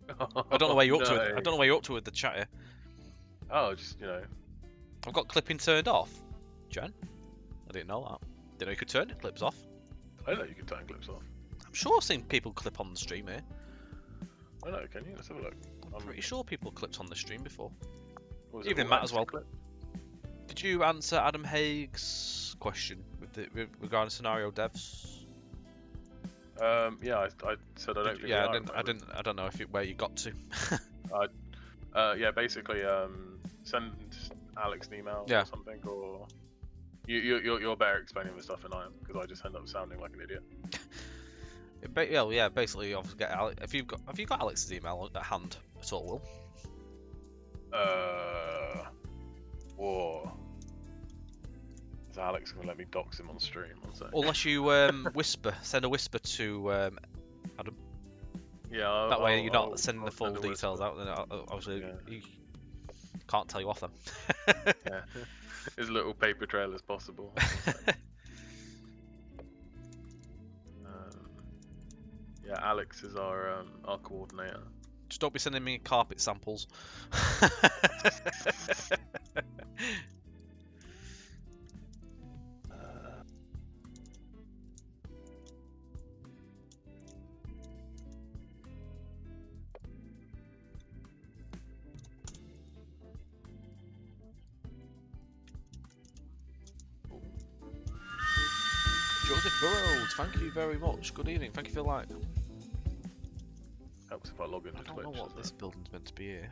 I don't know where you're up to. I don't know where you're up to with the chat here. Oh, just, you know. I've got clipping turned off. Jen? I didn't know that. Didn't know you could turn the clips off. I know you can turn clips off. I'm sure I've seen people clip on the stream here. I know, can you? Let's have a look. I'm pretty sure people clipped on the stream before. Even Matt as well. Did you answer Adam Haig's question with regarding scenario devs? Yeah, I said I don't think. Yeah, I don't know where you got to. Yeah, basically, send Alex an email or something, or you're better explaining the stuff than I am, because I just end up sounding like an idiot. Yeah, basically, you obviously get Alex. Have you got Alex's email at hand at all, Will? Whoa. Is Alex gonna let me dox him on stream? Unless you send a whisper to Adam. Yeah. That way you're not sending the full details out. Then obviously you can't tell you off them. Yeah. As little paper trail as possible. Yeah, Alex is our coordinator. Just don't be sending me carpet samples. Joseph Burrows, thank you very much. Good evening. Thank you for your like. Helps if I log into Twitch. I don't know what this building's meant to be here.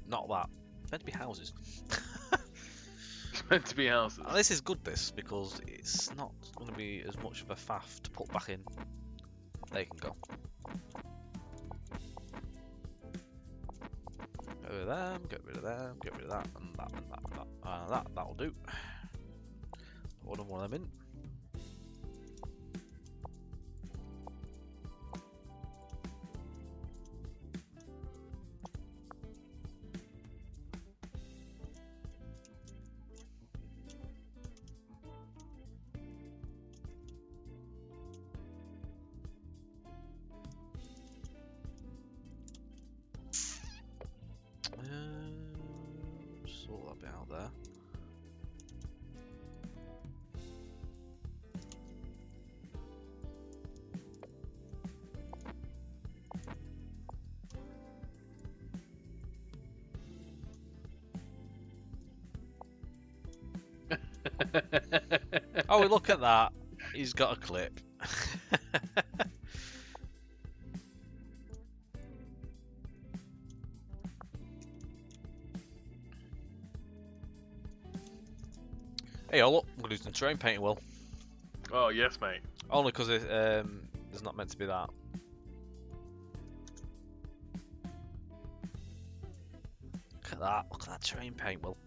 Not that. It's meant to be houses. It's meant to be houses. And this is good, because it's not going to be as much of a faff to put back in. They can go. Get rid of them, get rid of them, get rid of that, and that, and that, and that. That'll do. One of them in. Sort that bit out there. Oh, look at that. He's got a clip. Hey, look, I'm going to do some terrain painting, Will. Oh, yes, mate. Only because there's not meant to be that. Look at that terrain paint, Will.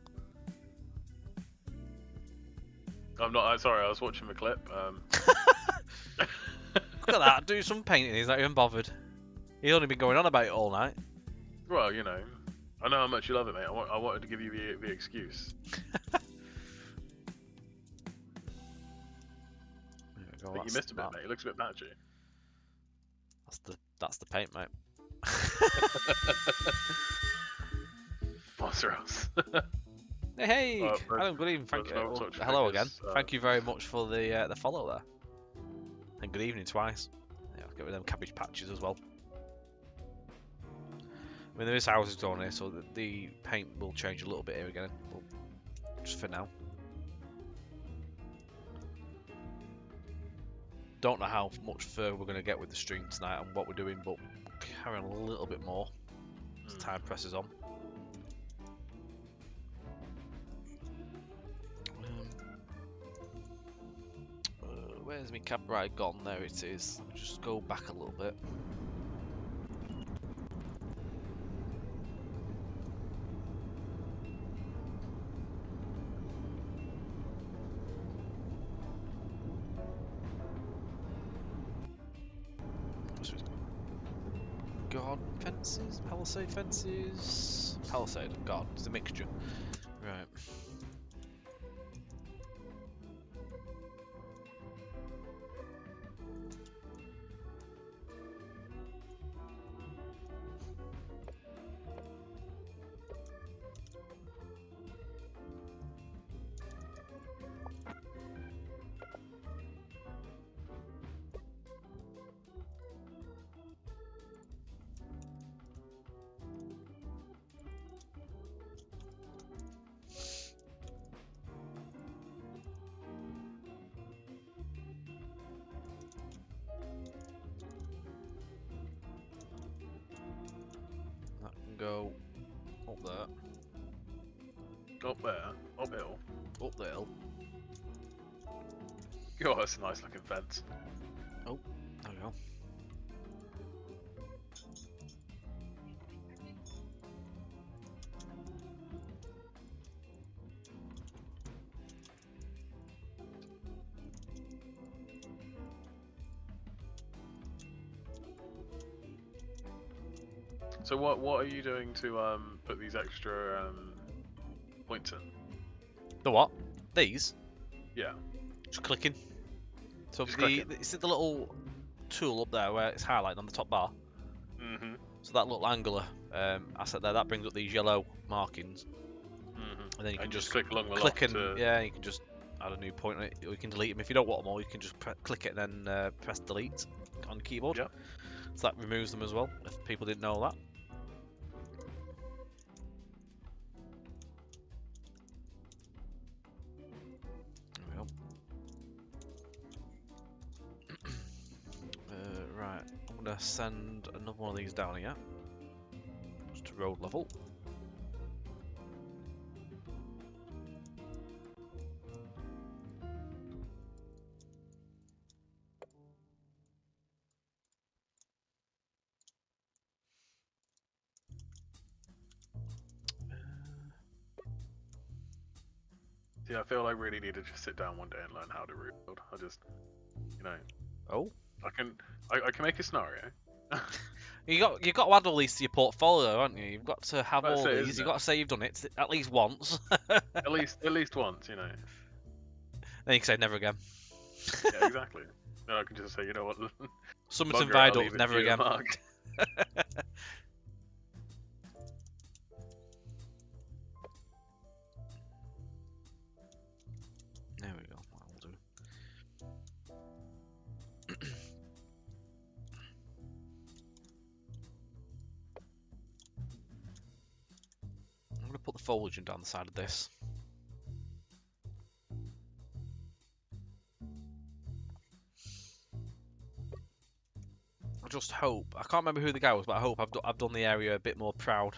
I'm not. Sorry, I was watching the clip. Look at that, do some painting, he's not even bothered. He's only been going on about it all night. Well, you know, I know how much you love it, mate. I wanted to give you the excuse. Go, But you missed a bit, mate. It looks a bit patchy. That's the paint, mate. Sponsor us. Hey, Adam, good evening. Thank you. Hello again. Thank you very much for the follow there. And good evening twice. Yeah, I'll get rid of them cabbage patches as well. I mean, there is houses on here, so the paint will change a little bit here again. But just for now. Don't know how much further we're going to get with the stream tonight and what we're doing, but carry on a little bit more as time presses on. Where's my cab? Right, gone. There it is. Let me just go back a little bit. God, fences, palisade fences, palisade. God, it's a mixture. Right. Go up there. Up there, uphill. Up the hill. God, that's a nice looking fence. Oh, there we go. So what are you doing to put these extra points in? The what? These? Yeah. Just clicking. So Just is it the little tool up there where it's highlighted on the top bar? Mm-hmm. So that little angular asset there, that brings up these yellow markings. Mm-hmm. And then you can just click along the click lock and yeah, you can just add a new point on it, or you can delete them. If you don't want them all, you can just click it and then press delete on the keyboard. Yep. So that removes them as well, if people didn't know that. There we go. Right, I'm gonna send another one of these down here, just to road level. Yeah, I feel I really need to just sit down one day and learn how to rebuild. I just, you know. Oh. I can make a scenario. You got to add all these to your portfolio, haven't you? You've got to have That's all it, these. isn't You've it? got to say you've done it at least once. at least once, you know. Then you can say never again. Yeah, exactly. Then I can just say, you know what? Somerton Bugger it, I'll Viaduct, leave it never to you, again. Mark. There we go. That'll do. I'm going to put the foliage down the side of this. I just hope, I can't remember who the guy was, but I hope I've done the area a bit more proud.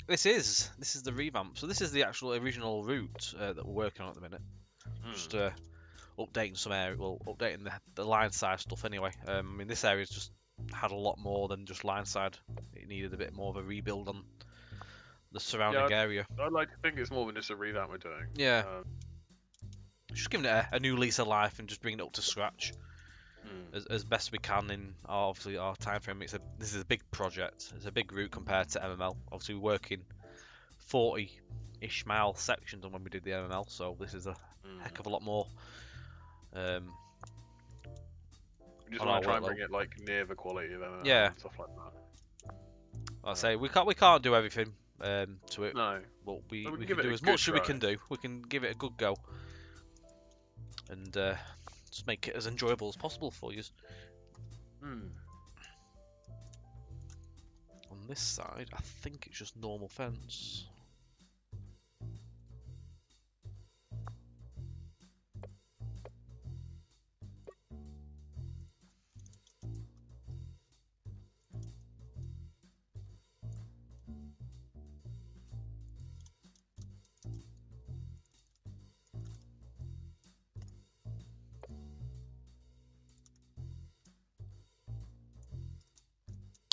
This is the revamp. So this is the actual original route that we're working on at the minute. Just updating some area, well, updating the line size stuff anyway. I mean, this area is just had a lot more than just line side. It needed a bit more of a rebuild on the surrounding area. I'd like to think it's more than just a revamp we're doing. Yeah. Just giving it a new lease of life and just bringing it up to scratch as best we can in obviously our time frame. This is a big project. It's a big route compared to MML. Obviously, we work in 40-ish mile sections on when we did the MML, so this is a heck of a lot more. We just want to try and bring it like near the quality of MML and stuff like that. I say we can't do everything to it. No, but we can do as much as we can do. We can give it a good go and just make it as enjoyable as possible for you. On this side, I think it's just normal fence.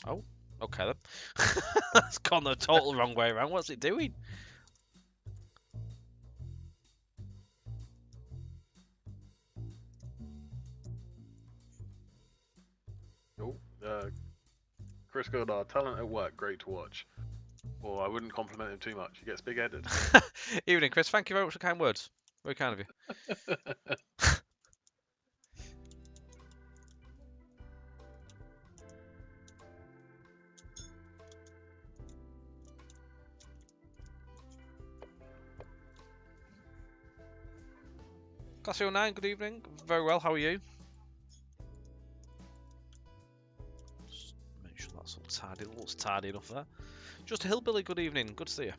Oh, okay then. That's gone the total wrong way around. What's it doing? Oh, Chris Goddard, talent at work, great to watch. Well, I wouldn't compliment him too much. He gets big-headed. Evening, Chris. Thank you very much for kind words. Very kind of you. Classio 9, good evening. Very well, how are you? Just make sure that's all tidy. It looks tidy enough there. Just a Hillbilly, good evening. Good to see you.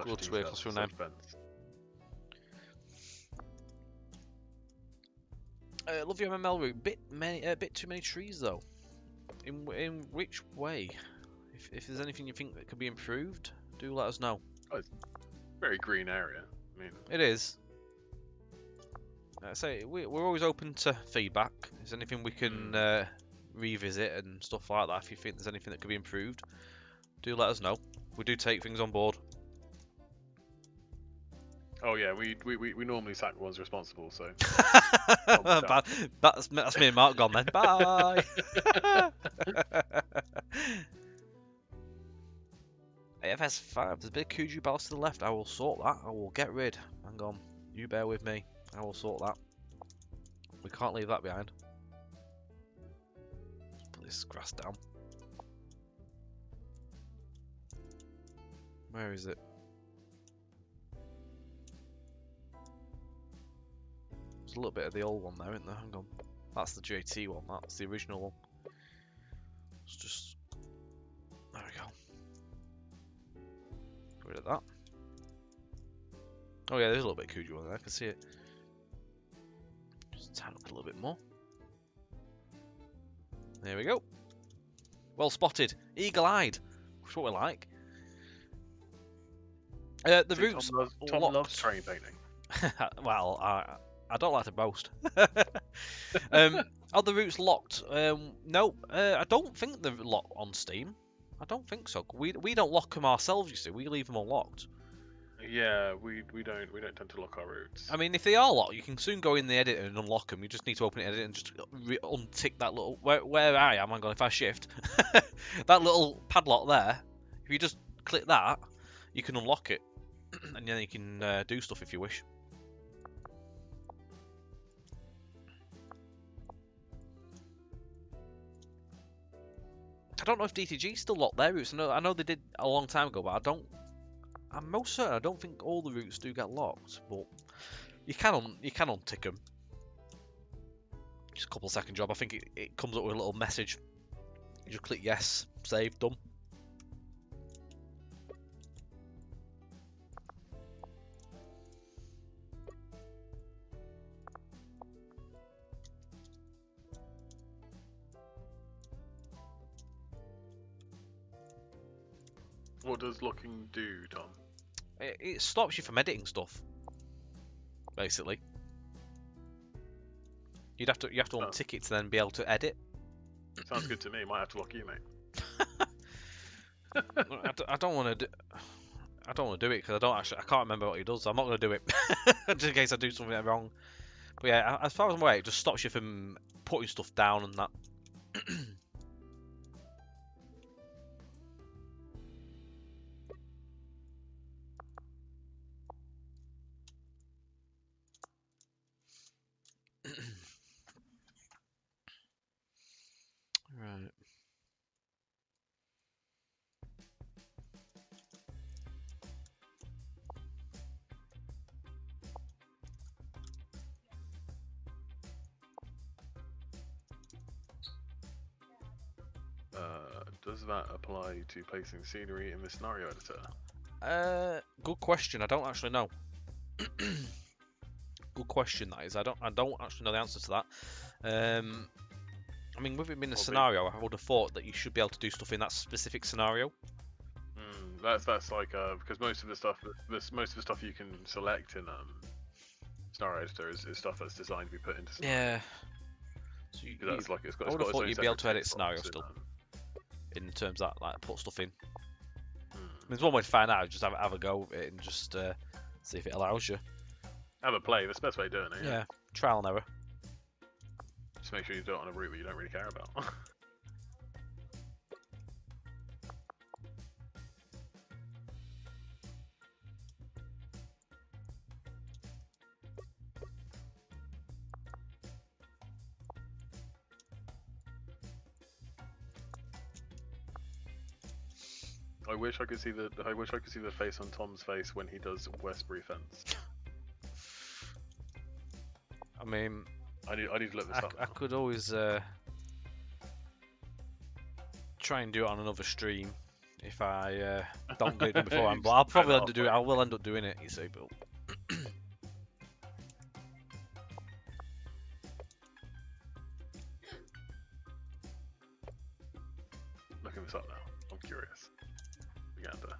Good to hear, Classio 9. Love your MML route. Bit too many trees though. In which way? If there's anything you think that could be improved, do let us know. Oh, it's a very green area. I mean, it is. We're always open to feedback. If there's anything we can revisit and stuff like that, if you think there's anything that could be improved, do let us know. We do take things on board. Oh yeah, we normally sack the ones responsible, so. That's me and Mark gone then. Bye. AFS 5. There's a bit of Kuju balls to the left. I will sort that. I will get rid. Hang on. You bear with me. I will sort that. We can't leave that behind. Let's put this grass down. Where is it? There's a little bit of the old one there, isn't there? Hang on. That's the JT one. That's the original one. Let's just... There we go. Get rid of that. Oh yeah, there's a little bit of Kuju on there. I can see it. Just tighten up a little bit more. There we go. Well spotted. Eagle-eyed. That's what we like. The roots Tom loves train painting. Well, I don't like to boast. Are the routes locked? No, I don't think they're locked on Steam. I don't think so. We don't lock them ourselves. You see, we leave them unlocked. Yeah, we don't tend to lock our routes. I mean, if they are locked, you can soon go in the editor and unlock them. You just need to open the editor and just untick that little where I am. Hang on, if I shift that little padlock there, if you just click that, you can unlock it, and then you can do stuff if you wish. I don't know if DTG still locked their routes. I know they did a long time ago, but I'm most certain I don't think all the routes do get locked, but you can untick them. Just a couple second job. I think it comes up with a little message You just click yes, save, done. What does locking do, Tom? It stops you from editing stuff, basically. You have to untick it to then be able to edit. Sounds good to me. Might have to lock you, mate. I don't want to do. I don't want to do it because I can't remember what he does. So I'm not going to do it just in case I do something wrong. But yeah, as far as I'm aware, it just stops you from putting stuff down and that. Right. Does that apply to placing scenery in the scenario editor? Good question. I don't actually know. Good question that is. I don't actually know the answer to that. I mean, with it being a scenario, I would have thought that you should be able to do stuff in that specific scenario. That's like because most of the stuff you can select in scenario editor is stuff that's designed to be put into scenario. Yeah. So that's like I would have thought you'd be able to edit scenario still. In terms of that, like put stuff in. There's one way to find out. Just have a go at it and just see if it allows you. Have a play. That's the best way of doing it. Yeah. Trial and error. Just make sure you do it on a route that you don't really care about. I wish I could see the face on Tom's face when he does Westbury fence. I mean, I need to look this up. I could always try and do it on another stream if I don't get it done beforehand. But I'll probably end up doing it. I will end up doing it. You see, but. Looking this up now. I'm curious. Uganda.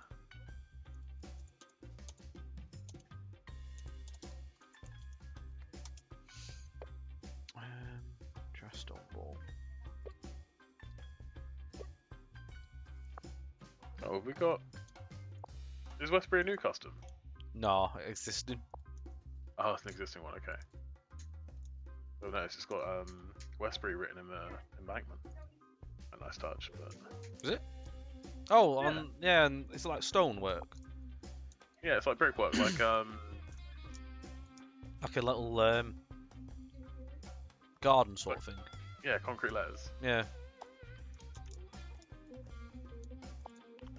Just on ball. Oh, have we got. Is Westbury a new custom? No, existing. Oh, it's an existing one. Okay. Oh no, it's just got Westbury written in the embankment. A nice touch, but. Is it? Oh, yeah. Yeah, and it's like stonework. Yeah, it's like brickwork, like a little garden sort of thing. Yeah, concrete letters. Yeah.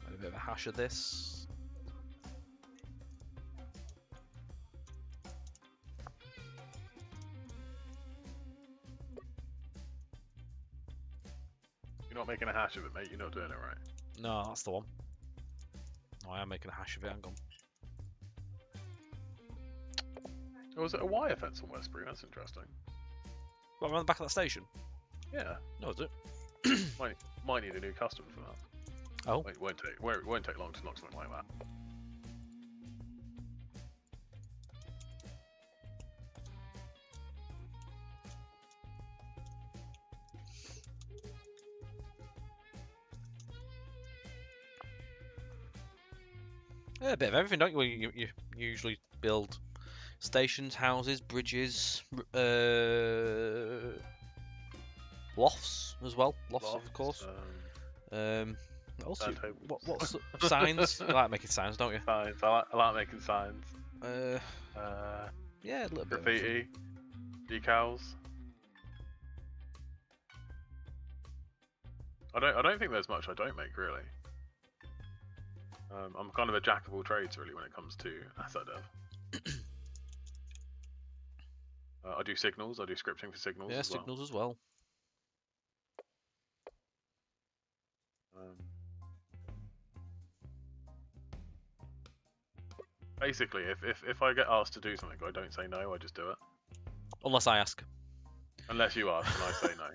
A bit of a hash of this. You're not making a hash of it, mate. You're not doing it right. No, that's the one. Oh, I am making a hash of it. Hang on. Oh, was it a wire fence on Westbury? That's interesting. What, around the back of that station? Yeah. No, is it? might need a new custom for that. Oh. It won't take long to knock something like that. Yeah, a bit of everything, don't you? You usually build stations, houses, bridges, lofts as well. Lofts, of course. Also, what's signs? You like making signs, don't you? Signs. I like making signs. Yeah, a little bit. Graffiti, decals. I don't think there's much I don't make really. I'm kind of a jack of all trades really when it comes to asset dev. I do signals. I do scripting for signals. Yeah, as signals well. as well. Basically, if I get asked to do something, I don't say no. I just do it. Unless I ask. Unless you ask and I say no.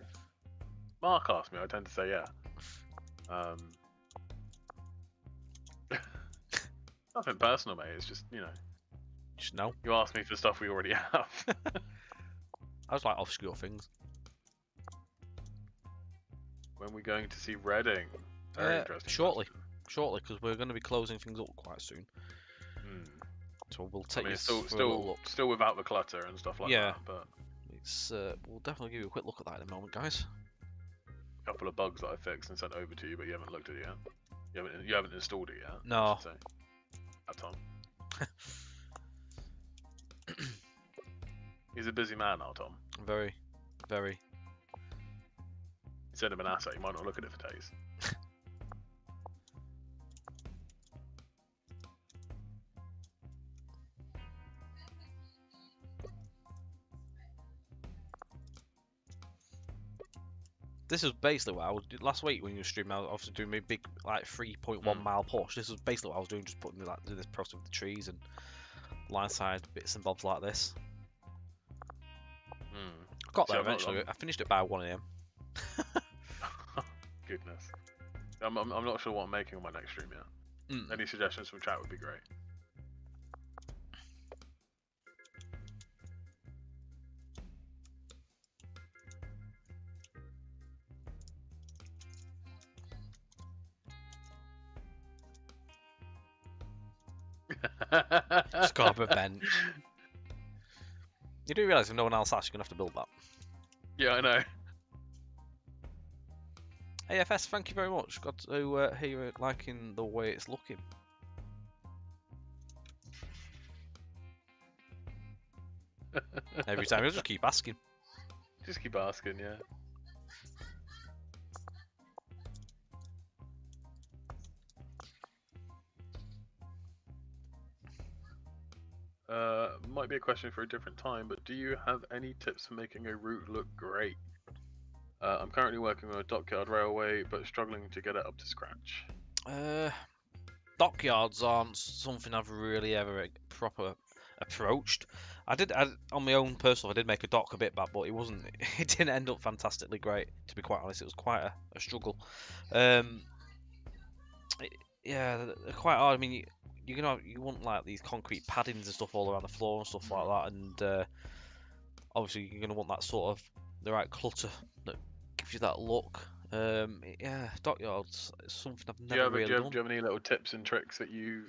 Mark asked me, I tend to say yeah. Nothing personal, mate. It's just, you know. Just no. You ask me for stuff we already have. I was like obscure things. When we going to see Reading? Very interesting. Shortly, because we're going to be closing things up quite soon. So we'll take you still without the clutter and stuff like that. But it's we'll definitely give you a quick look at that in a moment, guys. A couple of bugs that I fixed and sent over to you, but you haven't looked at it yet. You haven't installed it yet. No. Tom. He's a busy man now, Tom. Very, very. You send him an asset, you might not look at it for days. This is basically what I was doing last week when you were streaming. I was obviously doing my big like 3.1 mile push. This was basically what I was doing, just putting like doing this process with the trees and line side bits and bobs like this. I got there eventually. I finished it by 1 AM. Goodness. I'm not sure what I'm making on my next stream yet. Any suggestions from chat would be great. Just got up a bench. You do realise if no one else asks, you're going to have to build that. Yeah, I know. AFS, thank you very much. Got to hear you liking the way it's looking. Every time, you'll just keep asking. Just keep asking, yeah. Might be a question for a different time, but do you have any tips for making a route look great? I'm currently working on a dockyard railway, but struggling to get it up to scratch. Dockyards aren't something I've really ever proper approached. On my own personal, I did make a dock a bit back, but it didn't end up fantastically great, to be quite honest. It was quite a struggle. Yeah, they're quite hard. I mean, you want like these concrete paddings and stuff all around the floor and stuff like that, and obviously you're gonna want that sort of the right clutter that gives you that look. Yeah, dockyards is something I've never really done. Do you have any little tips and tricks that you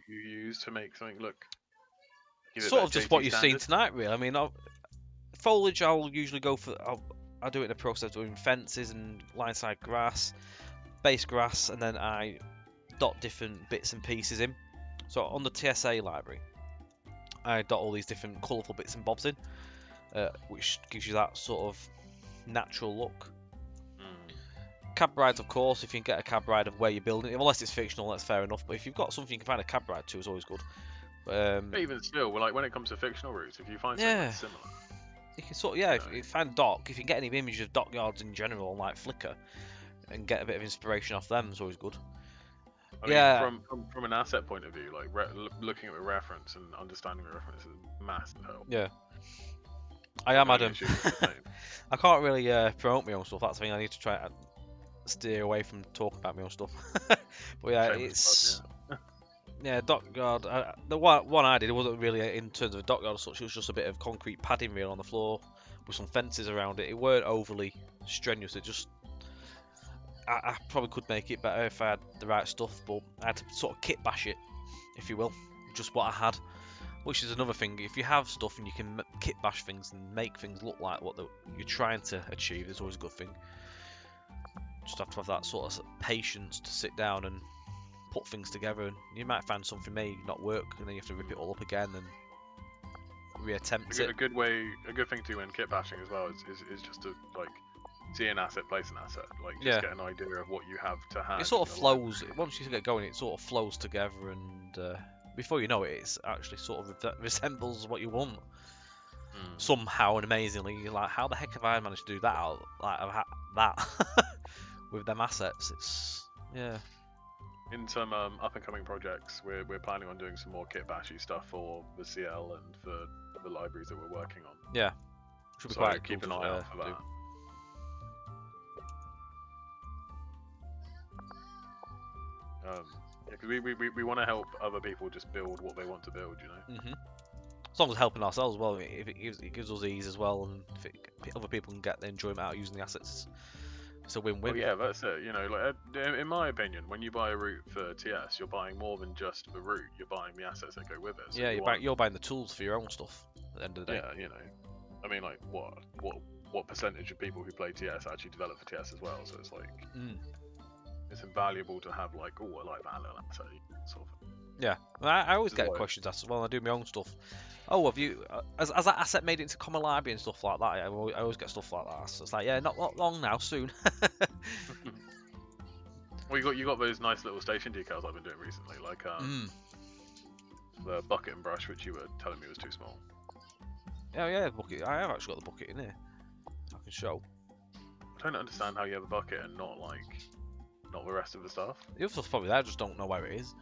use to make something look? Sort of just what you've seen tonight, really. I mean, foliage I'll usually go for. I'll do it in the process of doing fences and line side grass, base grass, and then I dot different bits and pieces in. So on the TSA library, I dot all these different colourful bits and bobs in, which gives you that sort of natural look. Cab rides, of course, if you can get a cab ride of where you're building it, unless it's fictional, that's fair enough. But if you've got something you can find a cab ride to, is always good. But even still, like when it comes to fictional routes, if you find something that's similar, you can sort of, if you find a dock, if you can get any images of dockyards in general on like Flickr, and get a bit of inspiration off them, is always good. I mean, from an asset point of view, like looking at the reference and understanding the reference is a massive help. Yeah. I am Adam. I can't really promote my own stuff. That's the thing. I need to try and steer away from talking about my own stuff. But yeah, it's dockyard. The one I did, it wasn't really in terms of a dockyard as such. It was just a bit of concrete padding reel on the floor with some fences around it. It weren't overly strenuous. It just I probably could make it better if I had the right stuff, but I had to sort of kit bash it, if you will, just what I had. Which is another thing, if you have stuff and you can kit bash things and make things look like what you're trying to achieve, it's always a good thing. Just have to have that sort of patience to sit down and put things together, and you might find something may not work, and then you have to rip it all up again and reattempt it. A good thing to do when kit bashing as well is just to like see an asset, place an asset, like just get an idea of what you have to hand. It sort of flows. Once you get going, it sort of flows together, and before you know it, it's actually sort of resembles what you want. Somehow and amazingly, you're like, how the heck have I managed to do that? Like that with them assets. It's yeah. In some up and coming projects, we're planning on doing some more kit bashy stuff for the CL and for the libraries that we're working on. Yeah, should be So quite keep cool an to, eye out for do. that. Yeah, because we want to help other people just build what they want to build, you know. As long as helping ourselves as well, if it gives us ease as well, and if other people can get the enjoyment out of using the assets, it's a win-win. Well, yeah, that's it. You know, like in my opinion, when you buy a route for TS, you're buying more than just the route. You're buying the assets that go with it. So yeah, you're buying the tools for your own stuff at the end of the day. Yeah, you know, I mean, like what percentage of people who play TS actually develop for TS as well? So it's like it's invaluable to have like, oh, I like that little asset, sort of. Yeah, I always Is get what- questions asked when I do my own stuff. Oh, have you has that asset made it into common library and stuff like that? I always get stuff like that. So it's like, yeah, not long now, soon. Well, you got those nice little station decals I've been doing recently, like the bucket and brush, which you were telling me was too small. Yeah, bucket. I have actually got the bucket in here. I can show. I don't understand how you have a bucket and not the rest of the stuff. The other stuff's probably there, I just don't know where it is.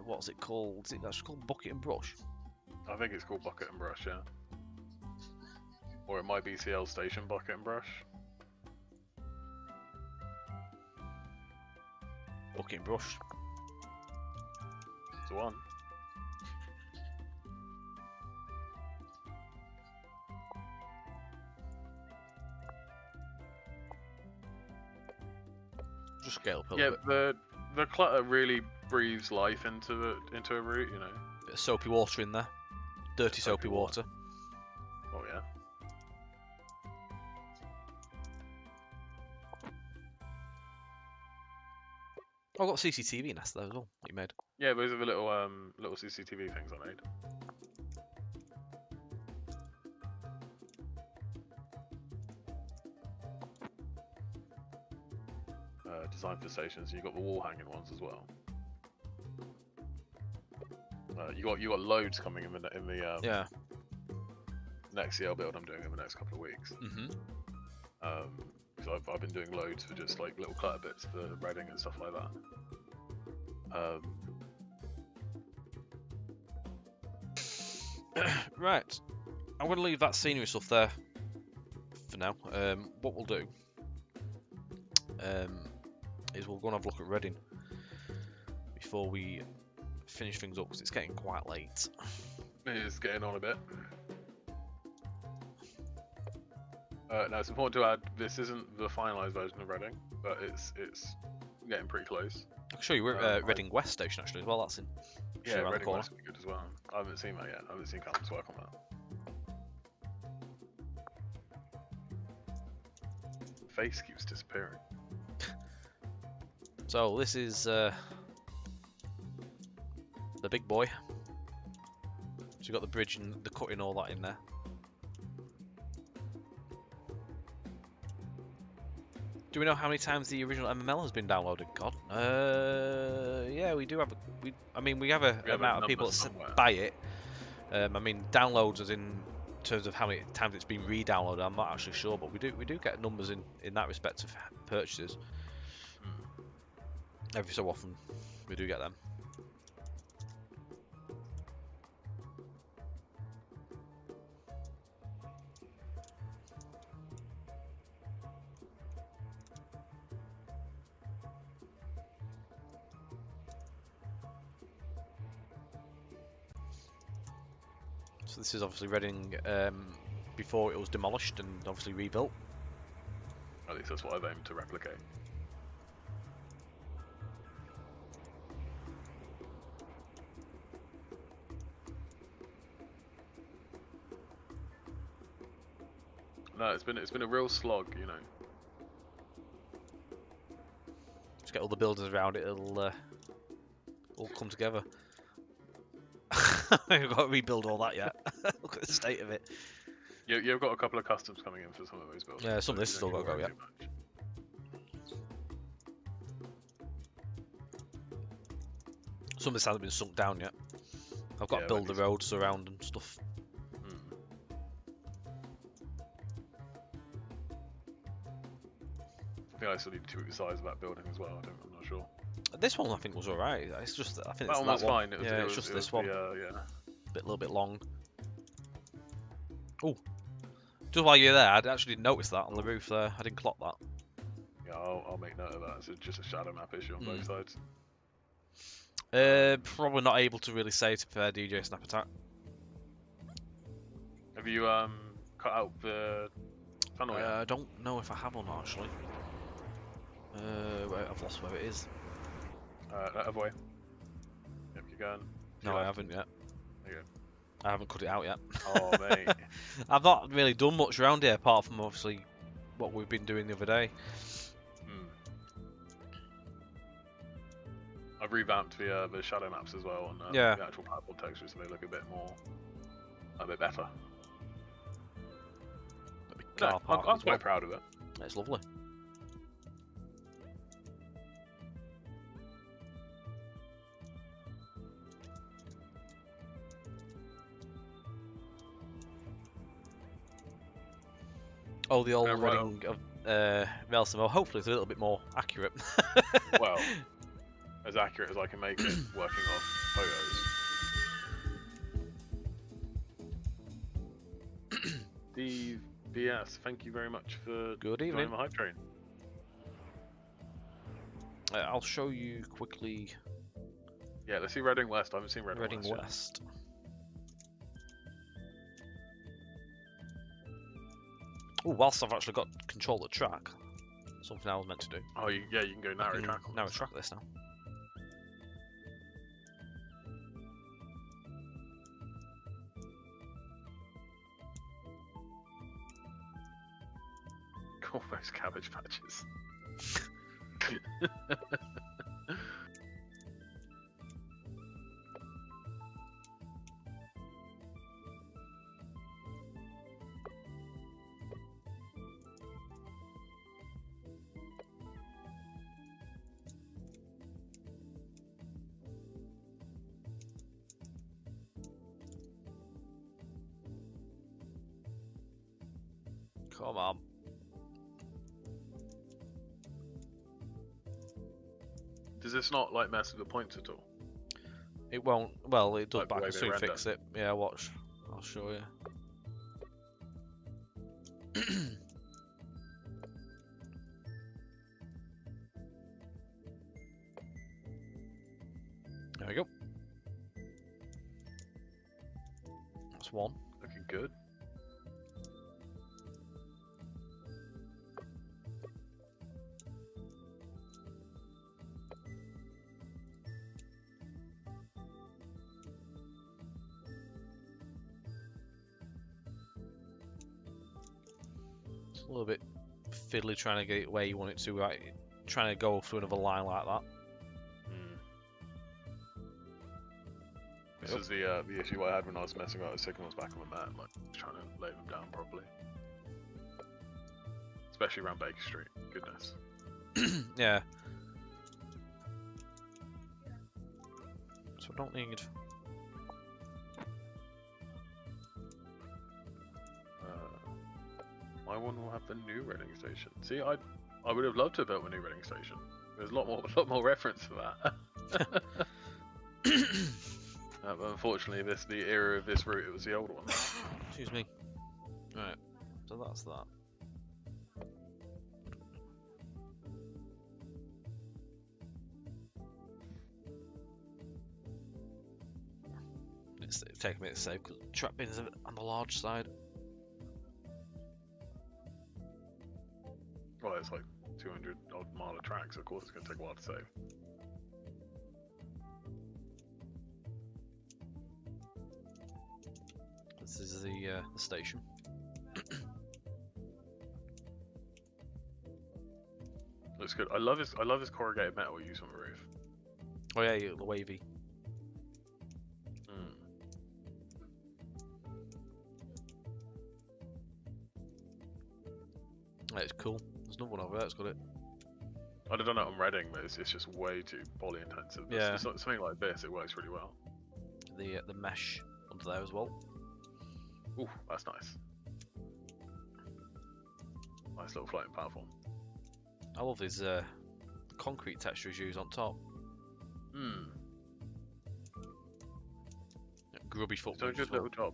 What's it called? Is it actually called bucket and brush? I think it's called bucket and brush, yeah. Or it might be CL station bucket and brush. Bucket and brush. It's the one. Just scale up a Yeah, little bit. the clutter really breathes life into a route, you know. Bit of soapy water in there. Dirty soapy water. Oh yeah. Oh, I've got CCTV nest there as well. That you made. Yeah, those are the little CCTV things I made. Designed for stations. You got the wall hanging ones as well. You got loads coming in the Yeah. next CL build I'm doing in the next couple of weeks. Because I've been doing loads for just like little clutter bits for Reading and stuff like that. Right. I'm going to leave that scenery stuff there for now. What we'll do is we'll go and have a look at Reading before we finish things up, because it's getting quite late. It is getting on a bit. Now it's important to add, this isn't the finalised version of Reading, but it's getting pretty close. I can show you we're at Reading West Station actually as well. That's in Yeah, around the Reading corner. West would be good as well. I haven't seen that yet. I haven't seen Callum's work on that. Face keeps disappearing. So this is the big boy. So you've got the bridge and the cutting, all that in there. Do we know how many times the original MML has been downloaded? God. Yeah, we do have. We have a amount of people that buy it. I mean, downloads as in terms of how many times it's been re-downloaded. I'm not actually sure, but we do get numbers in that respect of purchases. Every so often, we do get them. So this is obviously Reading before it was demolished and obviously rebuilt. At least that's what I've aimed to replicate. No, it's been a real slog, you know. Just get all the buildings around it, it'll all come together. We've got to rebuild all that yet. Look at the state of it. You've got a couple of customs coming in for some of those buildings. Yeah, some of this you still don't got to need go, worry yeah. too much. Some of this hasn't been sunk down yet. I've got Yeah, to build the like roads around and stuff. think I still need to tweak the size of that building as well. I'm not sure. This one I think was alright. It's just I think That it's one that was one. fine. It's just this one. Yeah. A little bit long. Oh, just while you're there, I actually didn't notice that on the roof there. I didn't clock that. Yeah, I'll make note of that. It's just a shadow map issue on both sides. Probably not able to really say to fair DJ Snap Attack. Have you cut out the tunnel yet? I don't know if I have or not actually. I've lost where it is. Other way. Yep, you're going. No, I haven't yet. There you I haven't cut it out yet. Oh, mate. I've not really done much around here apart from obviously what we've been doing the other day. I've revamped the shadow maps as well on the actual platform textures, so they look a bit better. No, I'm quite proud of it. It's lovely. Oh, the old Reading of Nelson. Well, hopefully it's a little bit more accurate. Well, as accurate as I can make it, working off photos. Steve BS, thank you very much for joining the hype train. I'll show you quickly. Yeah, let's see Reading West. I haven't seen Reading West. West. Oh, whilst I've actually got control of the track, something I was meant to do. Oh, you can go narrow track. Narrow track this now. Almost cabbage patches. Come on. Does this not like mess with the points at all? It won't. Well, it does Like the back. way I'll they soon render. fix it. Yeah, watch. I'll show you. There we go. That's one. Looking good. It's a little bit fiddly trying to get it where you want it to. Right, trying to go through another line like that. This is the issue I had when I was messing up with signals back on the map, like trying to lay them down properly. Especially around Baker Street. Goodness. Yeah. So I don't need. My one will have the new Reading station. See, I would have loved to have built a new Reading station. There's a lot more reference for that. But unfortunately, the era of this route, it was the old one. Excuse me. Right. So that's that. It's taking a minute to save because track bins are on the large side. Well, it's like 200 odd mile of track, so of course it's going to take a while to save. This is the station. Looks good. I love this corrugated metal used on the roof. Oh yeah, the wavy. It's cool. There's another one over there that's got it. I'd have done it on Reading, but it's just way too poly intensive. Yeah. It's something like this, it works really well. The mesh under there as well. Ooh, that's nice. Nice little floating platform. I love these concrete textures used on top. Hmm. Grubby So a footbridge. good little job.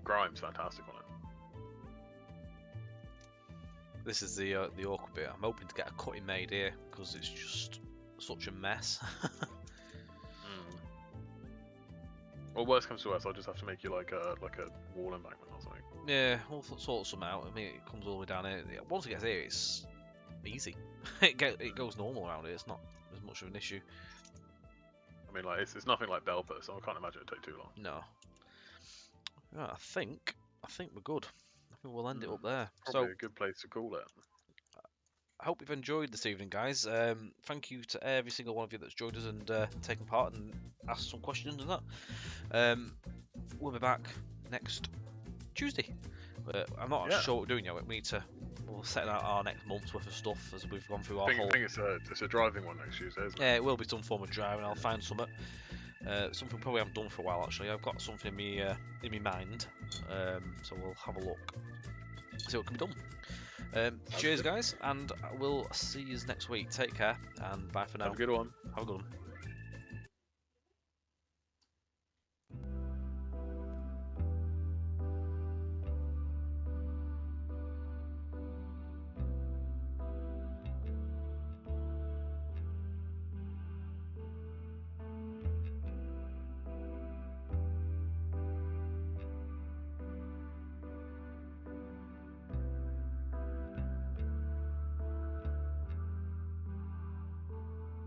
Grime's fantastic on it. This is the awkward bit. I'm hoping to get a cutting made here because it's just such a mess. Well, worst comes to worst, I'll just have to make you like a wall embankment or something. Yeah, we'll sort some out. I mean, it comes all the way down here. Once it gets here, it's easy. it goes normal around here. It's not as much of an issue. I mean, like it's nothing like Belper, so I can't imagine it'd take too long. No. Right, I think we're good. I think we'll end it up there. Probably So a good place to call it. I hope you've enjoyed this evening, guys. Thank you to every single one of you that's joined us and taken part and asked some questions and that. We'll be back next Tuesday. I'm not sure what we're doing yet. We'll set out our next month's worth of stuff as we've gone through our whole. I think it's a driving one next Tuesday, isn't it? Yeah, it will be some form of driving. I'll find something. Something we probably haven't done for a while actually. I've got something in my mind, so we'll have a look, see what can be done. Cheers, guys, and we'll see you next week. Take care, and bye for now. Have a good one. Have a good one.